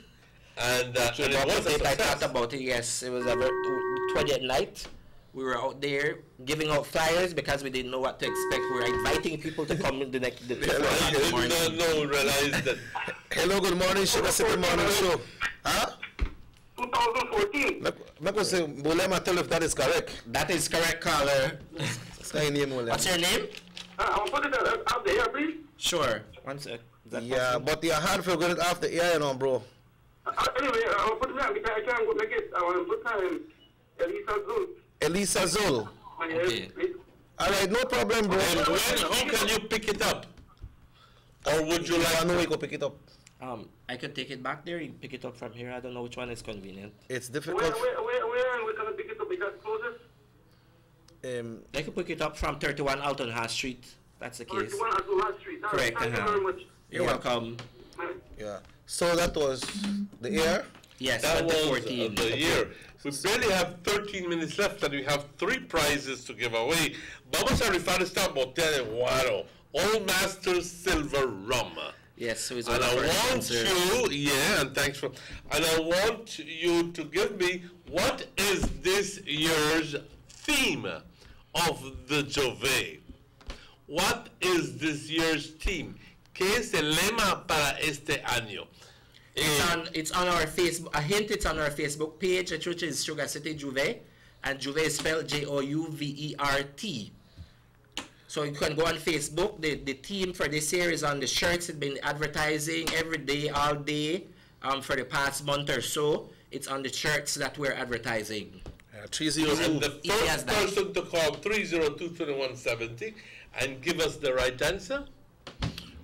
And it was a I thought about it. Yes, it was about 20th night. We were out there giving out flyers because we didn't know what to expect. We were inviting people to come in the next morning. Realize that. Hello, good morning, Sugar City Morning Show. Huh? 2014. Make us say, Bulema, tell if that is correct. That is correct, caller. What's your name, Bulema? What's your name? I'll put it out the air, please. Sure. One sec. Yeah, possible? But you're hard for good off the air, you know, bro. Anyway, I'll put it out because I can't go make it. I want to put time Elisa Zul. Elisa Zul. Okay. All right, no problem, bro. And how can you pick it up? Or would you like? I know we go pick it up. I can take it back there. You can pick it up from here. I don't know which one is convenient. It's difficult. Where are we going to pick it up? Is that closest? I can pick it up from 31 Alton Haas Street. That's the case. 31 Alton Haas Street. Correct. Thank you very much. You're welcome. Yeah. So that was the year? Yes, that was 2014. The year. We barely have 13 minutes left and we have 3 prizes to give away. Vamos a rifar esta botella de Guaro, Old Master Silver Rum. Yes, so it's and one I of our want sponsors. you, and thanks for, and I want you to give me what is this year's theme of the Jove. What is this year's theme? ¿Qué es el lema para este año? It's on our Facebook. A hint, it's on our Facebook page, which is Sugar City Jouvert, and Jouvert is spelled Jouvert. So you can go on Facebook. The theme for this year is on the shirts. It's been advertising every day, all day, for the past month or so. It's on the shirts that we're advertising. 302. And the first person to call 302-2170 and give us the right answer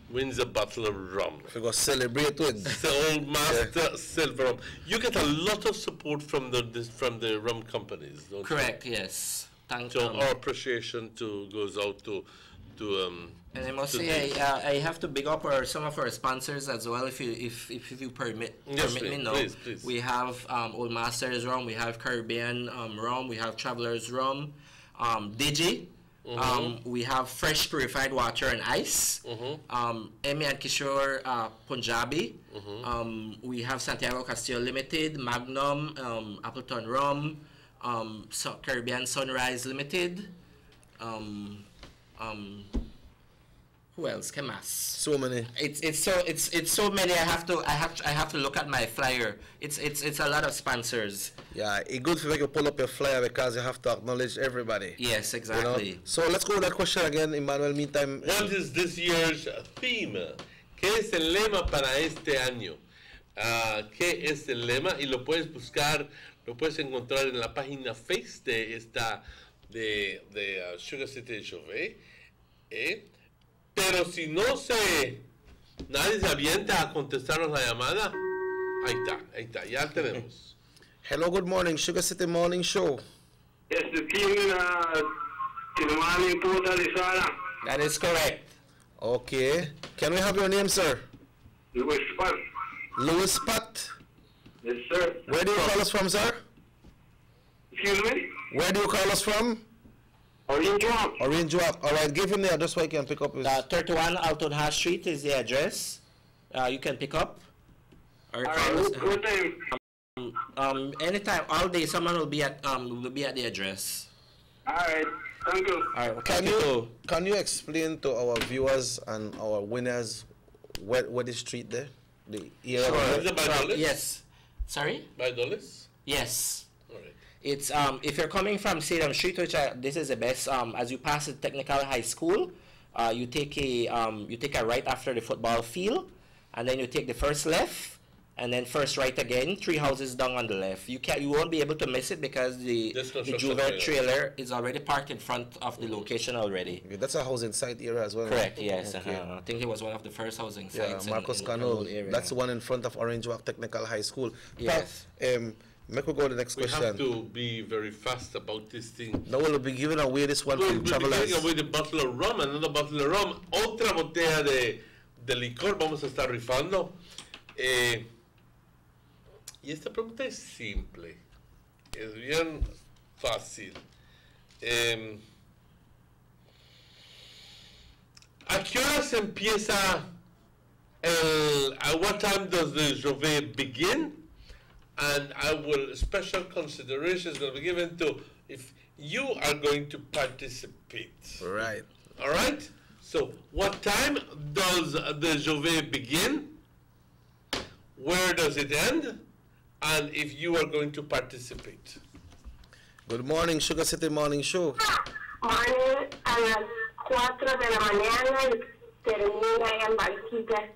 wins a bottle of rum. We go celebrate with the Old Master Silver Rum. You get a lot of support from the rum companies, don't Correct. Yes. Thank you. So our appreciation goes out to and I must say, I have to big up some of our sponsors as well, if you permit me. No, please. We have Old Masters Rum, we have Caribbean Rum, we have Travelers Rum, Digi. We have fresh purified water and ice. Emmy and Kishore Punjabi. We have Santiago Castillo Limited, Magnum, Appleton Rum, Caribbean Sunrise Limited. Who else? Kemas. So many. It's so many. I have to look at my flyer. It's a lot of sponsors. Yeah, it's good for you to pull up your flyer because you have to acknowledge everybody. Yes, exactly. You know? So let's go with that question again, Emmanuel. Meantime, what is this year's theme? ¿Qué es el lema para este año? ¿Qué es el lema? Y lo puedes buscar, lo puedes encontrar en la página Face de Sugar City Jove. Pero si nadie se avienta a contestarnos la llamada, ahí está, ya tenemos. Hello, good morning, Sugar City Morning Show. Yes, the team in Tinwani, Port Alisana. That is correct. Okay. Can we have your name, sir? Louis Pat. Louis Pat? Yes, sir. Where do you call us from, sir? Excuse me? Where do you call us from? Orange Walk. Orange Walk. All right, give him the address so I can pick up his... 31 Alton Haas Street is the address. You can pick up. Or what time? Anytime, all day, someone will be at the address. All right, thank you. All right, can you explain to our viewers and our winners what the street there? The area. Sure. Yes. Sorry? By Dulles? Yes. All right. It's if you're coming from Stadium Street, which this is the best. As you pass the Technical High School, you take a right after the football field, and then you take the first left, and then first right again. 3 houses down on the left. You won't be able to miss it because the Jouvert trailer is already parked in front of the location already. Okay, that's a housing site area as well. Correct. Right? Yes. Okay. I think it was one of the first housing sites. Marcos Cano. That's the one in front of Orange Walk Technical High School. Yes. Make we go to the next question. We have to be very fast about this thing. No, we'll be giving away this one from Travelers. We'll be giving away the bottle of rum, another bottle of rum, otra botella de licor vamos a estar rifando. Y esta pregunta es simple, es bien fácil. ¿A qué hora se empieza at what time does the Jove begin? And special consideration is going to be given to if you are going to participate. Right. All right? So, what time does the Jove begin? Where does it end? And if you are going to participate. Good morning, Sugar City Morning Show. Morning a las 4 de la mañana y termina en Barquita.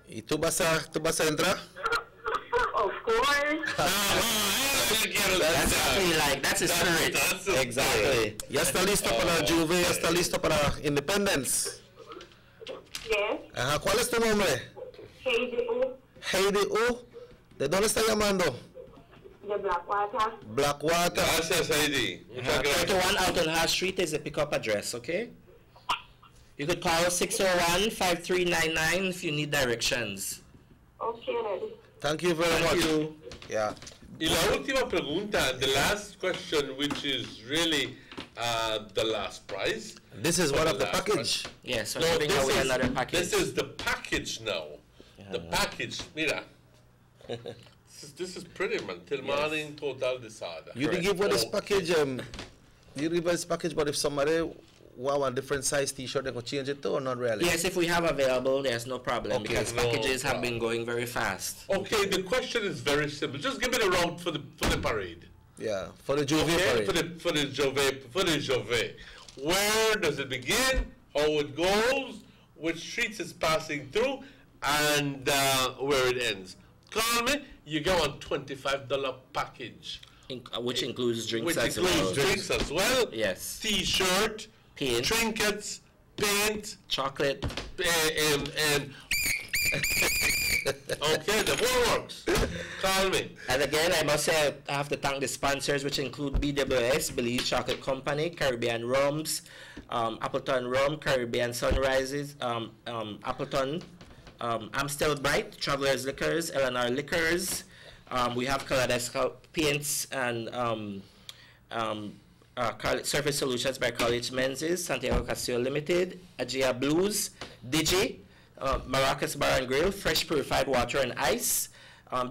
¿Y tú vas a entrar? Of course. That's a spirit. Exactly. ¿Ya está listo para Juve? ¿Ya está listo para Independence? Yes. Ajá. ¿Cuál es tu nombre? Heidi U. Heidi U. ¿De dónde está llamando? De Blackwater. Blackwater. Gracias, Heidi. 31 Alton Haas Street is the pickup address, okay? You could call 601-5399 if you need directions. Okay, ready. Thank you very much. You. Yeah. Y la última pregunta, the last question, which is really the last prize. This is one of the package. Yes, no, another package. This is the package. package now. The package, mira. This is pretty, man. Till morning, total disorder. You did give what this package, you give us package, but if somebody want a different size t-shirt, they could change it too, or not really? Yes, if we have available, there's no problem, Okay. because No packages have been going very fast. Okay, the question is very simple. Just give me the route for the parade. Yeah, for the Juve Okay, parade. for the Juve. Where does it begin? How it goes? Which streets it's passing through? And where it ends. Call me. You go on $25 package. Which includes drinks Which as includes well. drinks as well. Yes. T-shirt, paint, trinkets, paint, chocolate, and okay, the whole works. Call me. And again, I must say I have to thank the sponsors, which include BWS, Belize Chocolate Company, Caribbean Rums, Appleton Rum, Caribbean Sunrises, Appleton, Amstel Bright, Travelers Liquors, Eleanor Liquors. We have Kaleidoscope Paints and Surface Solutions by College Menzies, Santiago Castillo Limited, Agia Blues, Digi, Maracas Bar and Grill, Fresh Purified Water and Ice,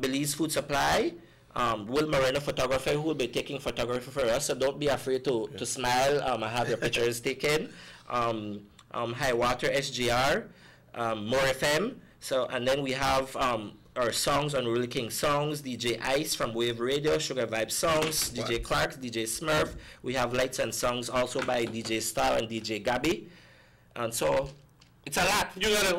Belize Food Supply, Will Moreno Photographer, who will be taking photography for us, so don't be afraid to smile and have your pictures taken. High Water SGR, More FM, so, and then we have our songs on Really King Songs, DJ Ice from Wave Radio, Sugar Vibe Songs, DJ Clark, DJ Smurf. We have Lights and Songs also by DJ Style and DJ Gabby. And so, it's a lot. You got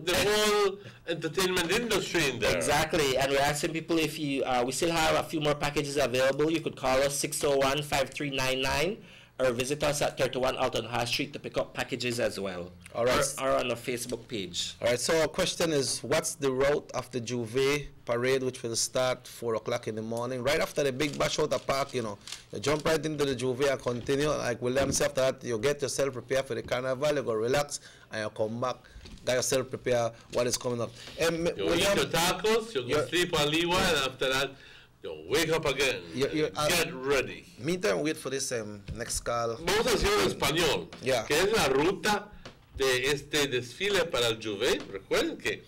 the whole entertainment industry in there. Exactly, and we're asking people if you, we still have a few more packages available. You could call us 601-5399 or visit us at 31 Alton High Street to pick up packages as well. All right. Or on our Facebook page. All right, so our question is, what's the route of the Juve parade, which will start 4 o'clock in the morning? Right after the big bash out the park, you jump right into the Juve and continue. Like William said, after that, you get yourself prepared for the carnival, you go relax, and you come back, get yourself prepared what is coming up. You eat your tacos, you go sleep on Liwa, and after that, you wake up again. Get ready. Meantime, wait for this next call. Vamos a decirlo en español. Yeah. Que es la ruta de este desfile para el Juve. Recuerden que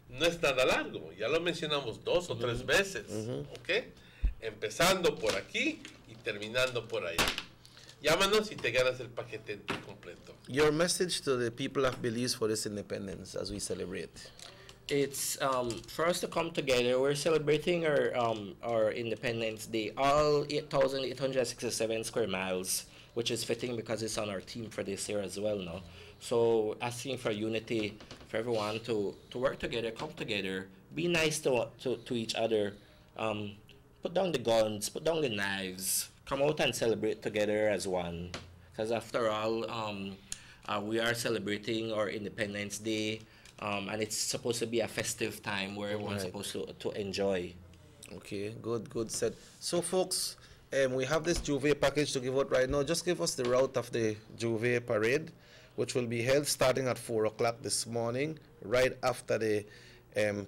no es nada largo. Ya lo mencionamos 2 o 3 veces. ¿Ok? Empezando por aquí y terminando por allá. Llámanos y te ganas el paquete completo. Your message to the people of Belize for this independence as we celebrate. It's for us to come together. We're celebrating our Independence Day, all 8,867 square miles, which is fitting because it's on our team for this year as well now. So asking for unity, for everyone to work together, come together, be nice to each other, put down the guns, put down the knives, come out and celebrate together as one. Because after all, we are celebrating our Independence Day. And it's supposed to be a festive time where everyone's supposed to enjoy. Okay, good said. So folks, we have this Juve package to give out right now. Just give us the route of the Juve parade, which will be held starting at 4 o'clock this morning, right after the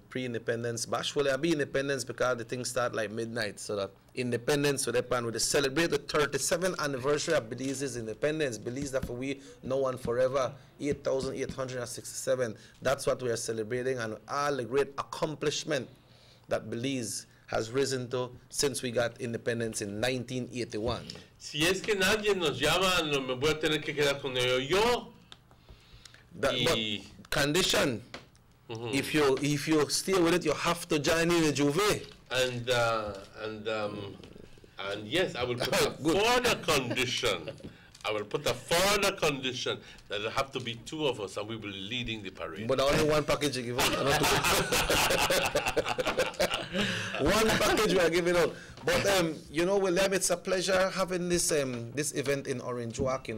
pre-independence bash. Well, it'll be independence because the things start like midnight, so that independence with the we celebrate the 37th anniversary of Belize's independence. Belize that for we know and forever, 8,867. That's what we are celebrating, and all the great accomplishment that Belize has risen to since we got independence in 1981. Si es que nadie nos llama, no me voy a tener que quedar con ello yo. But condition. If you stay with it, you have to join in the Juve. And yes, I will put a further condition. I will put a further condition that there have to be 2 of us, and we will be leading the parade. But only one package you give out. One package we are giving out. But William, it's a pleasure having this this event in Orange Walk.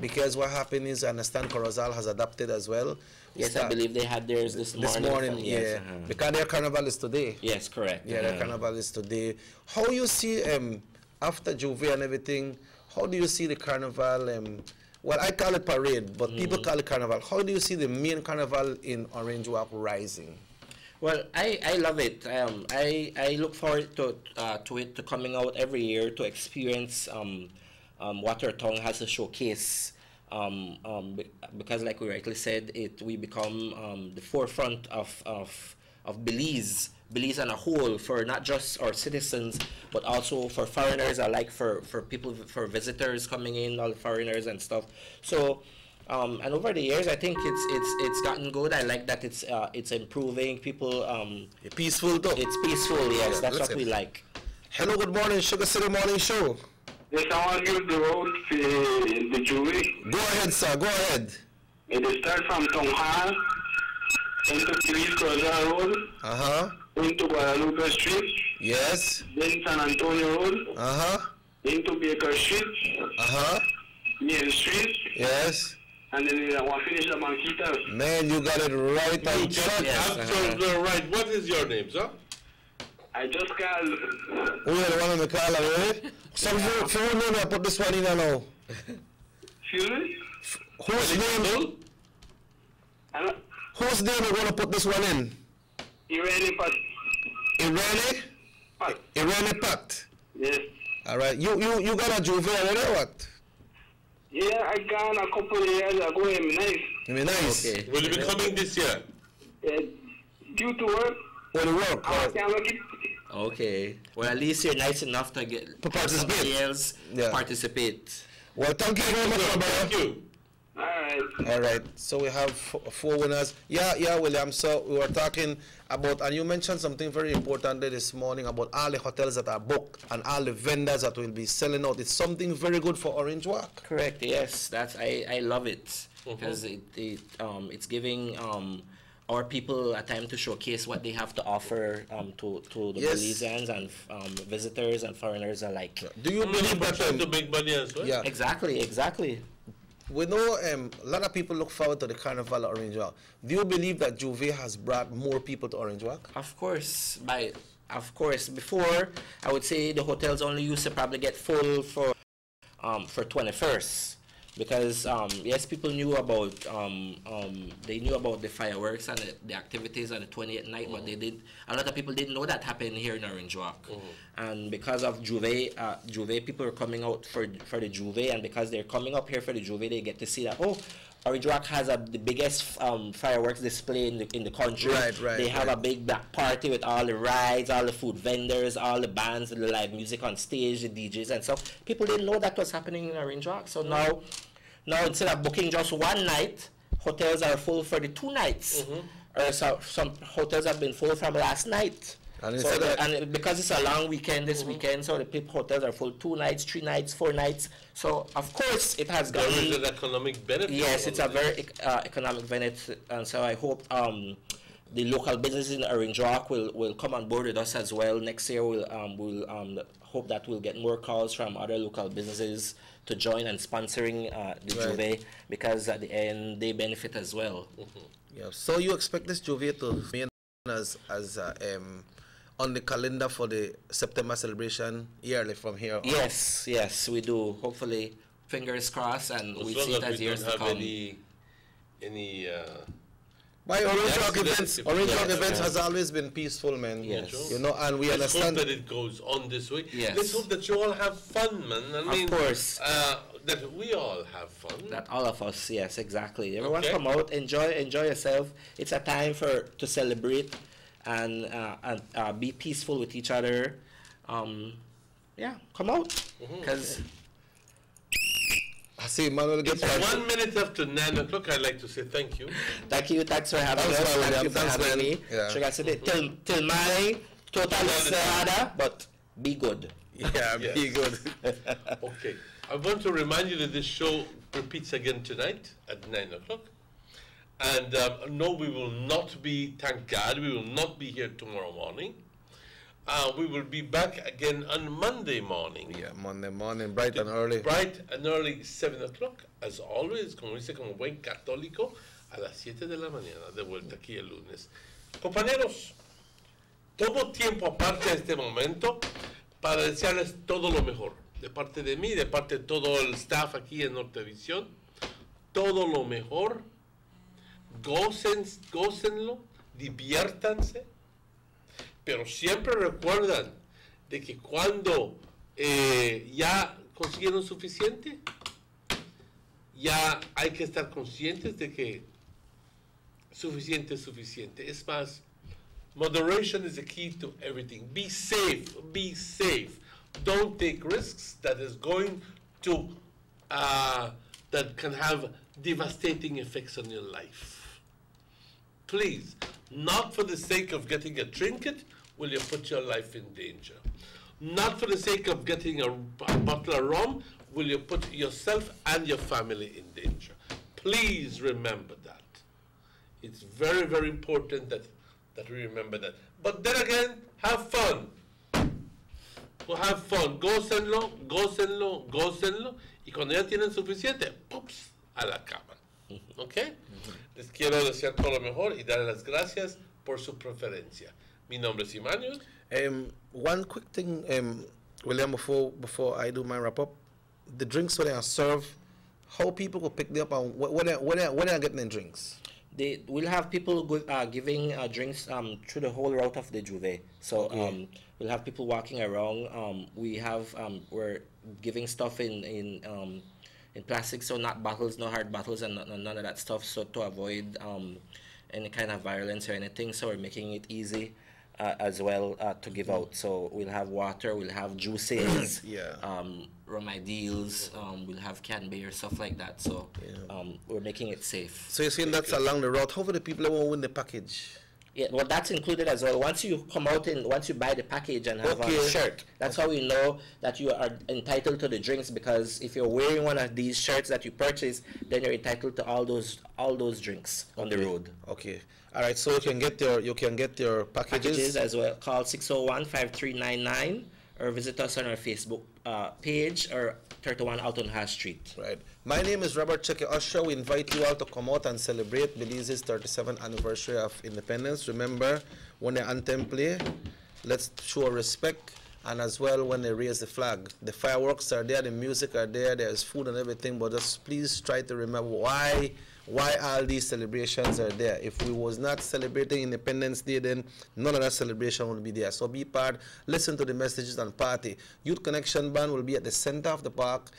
Because what happened is, I understand Corozal has adopted as well. Yes, I believe they had theirs this morning. Yeah. Because their carnival is today. Yes, correct. Yeah, their carnival is today. How you see after Juve and everything? How do you see the carnival? Well, I call it parade, but people call it carnival. How do you see the main carnival in Orange Walk rising? Well, I love it. I look forward to it coming out every year to experience what our tongue has to showcase because like we rightly said, we become the forefront of Belize on a whole, for not just our citizens, but also for foreigners alike, for people, for visitors coming in, all the foreigners and stuff. So, and over the years, I think it's gotten good. I like that it's improving. People, peaceful though. It's peaceful. Yes, that's what we like. Hello, good morning, Sugar City Morning Show. Yes, I want to give the road to the Juve. Go ahead, sir. Go ahead. It will start from Town Hall into Police Corridor Road. Into Guadalupe Street. Yes. Then San Antonio Road. Into Baker Street. Main Street. Yes. And then I want to finish up on Keita. Man, you got it right on track. Absolutely right. What is your name, sir? I just called. Oh, yeah, the one on the call, right? So, if you know, I put this one in now. Excuse me? Whose name? Whose name are going to put this one in? Irene Pat. Irene? Pat. Irene Pat. Yes. All right. You got a Juve already or what? Yeah, I got a couple of years ago. I'm nice. You nice. Okay. Will you be coming this year? Due to work. Well, to work. I can't make it. Okay. Well, at least you're nice enough to get somebody else participate. Well, thank you very much, brother. Thank you. All right. So we have 4 winners. Yeah, William. So we were talking about, and you mentioned something very important there this morning about all the hotels that are booked and all the vendors that will be selling out. It's something very good for Orange Walk. Correct. Yes, that's I love it because it's giving our people a time to showcase what they have to offer to the Belizeans and visitors and foreigners alike. Do you believe that to make money as well? Yeah. Exactly. We know a lot of people look forward to the Carnival at Orange Walk. Do you believe that Juve has brought more people to Orange Walk? Of course. Before, I would say the hotels only used to probably get full for 21st. Because yes, people knew about the fireworks and the activities on the 28th night, but a lot of people didn't know that happened here in Orange Walk. And because of Juve, people are coming out for the Juve, and because they're coming up here for the Juve, they get to see that Orange Walk has the biggest fireworks display in the country. Right. They have a big black party with all the rides, all the food vendors, all the bands, the live music on stage, the DJs and stuff. People didn't know that was happening in Orange Walk. So now instead of booking just one night, hotels are full for the 2 nights. So some hotels have been full from last night. And because it's a long weekend this weekend, so the hotels are full 2 nights, 3 nights, 4 nights. So of course it has gone. There is an economic benefit. Yes, it's a very economic benefit, and so I hope the local businesses in Orange Walk will come on board with us as well. Next year we'll hope that we'll get more calls from other local businesses to join and sponsoring the Juve, because at the end they benefit as well. Yeah. So you expect this Juve to be as on the calendar for the September celebration yearly from here on? Yes, we do. Hopefully, fingers crossed, and we see it as years to come. By Orange Walk events has always been peaceful, man. Yes. You know, and we Let's understand hope that it goes on this way. Yes. Let's hope that you all have fun, man. I mean, of course. That we all have fun. That all of us, yes, exactly. Everyone come out, enjoy yourself. It's a time to celebrate and be peaceful with each other. Come out, because. I see Manuel gets 1 minute after 9 o'clock. I'd like to say thank you. Thanks for having us. Thank you for having me. Sugar City, till my total serada, but be good. Yeah, be good. Okay. I want to remind you that this show repeats again tonight at 9 o'clock. And no, we will not be, thank God, we will not be here tomorrow morning. We will be back again on Monday morning. Yeah, Monday morning, bright and early. Bright and early, 7 o'clock. As always, como dice como buen católico, a las 7 de la mañana, de vuelta aquí el lunes. Compañeros, tomo tiempo aparte de este momento para desearles todo lo mejor. De parte de mí, de parte de todo el staff aquí en Nortevisión. Todo lo mejor. Gócenlo, diviértanse. Pero siempre recuerdan de que cuando ya consiguieron suficiente, ya hay que estar conscientes de que suficiente es suficiente. Es más, moderation is the key to everything. Be safe, be safe. Don't take risks that is going to, that can have devastating effects on your life. Please, not for the sake of getting a trinket will you put your life in danger. Not for the sake of getting a bottle of rum will you put yourself and your family in danger. Please remember that. It's very, very important that we remember that. But then again, have fun. Go have fun. Gócenlo, gócenlo, gócenlo. Y cuando ya tienen suficiente, ¡pups!, a la cama. ¿Ok? Les quiero desear todo lo mejor y darles las gracias por su preferencia. Mi nombre es Emmanuel. One quick thing, William, before I do my wrap-up. The drinks when they are served, how people will pick them up and when are getting the drinks? They will have people giving drinks through the whole route of the Juve. So we'll have people walking around. We have we're giving stuff in plastic, so not bottles, no hard bottles, and none of that stuff. So to avoid any kind of violence or anything, so we're making it easy as well to give out. So we'll have water, we'll have juices, rum ideals, we'll have canned beer, stuff like that. So we're making it safe. So you're saying that's along the route. How for the people who won't win the package? Yeah, well, that's included as well. Once you come out and once you buy the package and have a shirt, that's how we know that you are entitled to the drinks. Because if you're wearing one of these shirts that you purchase, then you're entitled to all those drinks on the road. Okay. All right. So you can get your packages as well. Call 601-5399 or visit us on our Facebook page or 31 Alton High Street. Right. My name is Robert Cheke Usher. We invite you all to come out and celebrate Belize's 37th anniversary of independence. Remember, when the anthem play, let's show respect, and as well when they raise the flag. The fireworks are there, the music are there, there's food and everything, but just please try to remember why all these celebrations are there. If we was not celebrating Independence Day, then none of that celebration will be there. So be part, listen to the messages and party. Youth Connection Band will be at the center of the park,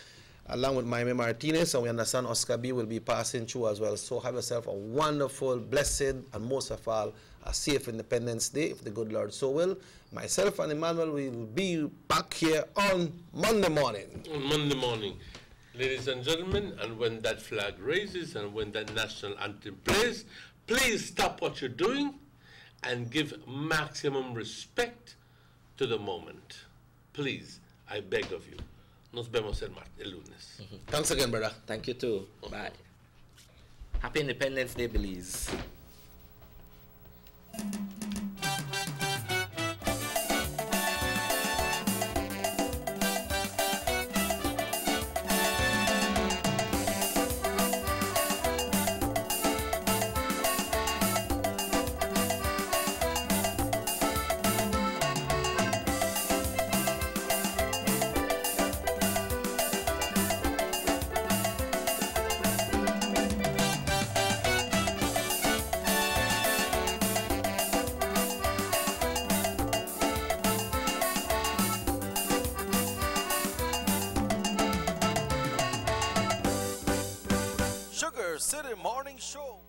along with Miami Martinez, and we understand Oscar B will be passing through as well. So have yourself a wonderful, blessed, and most of all, a safe Independence Day, if the good Lord so will. Myself and Emmanuel will be back here on Monday morning. On Monday morning. Ladies and gentlemen, and when that flag raises and when that national anthem plays, please stop what you're doing and give maximum respect to the moment. Please, I beg of you. Nos vemos el lunes. Thanks again, brother. Thank you too. Bye. Happy Independence Day, Belize. Sugar City Morning Show.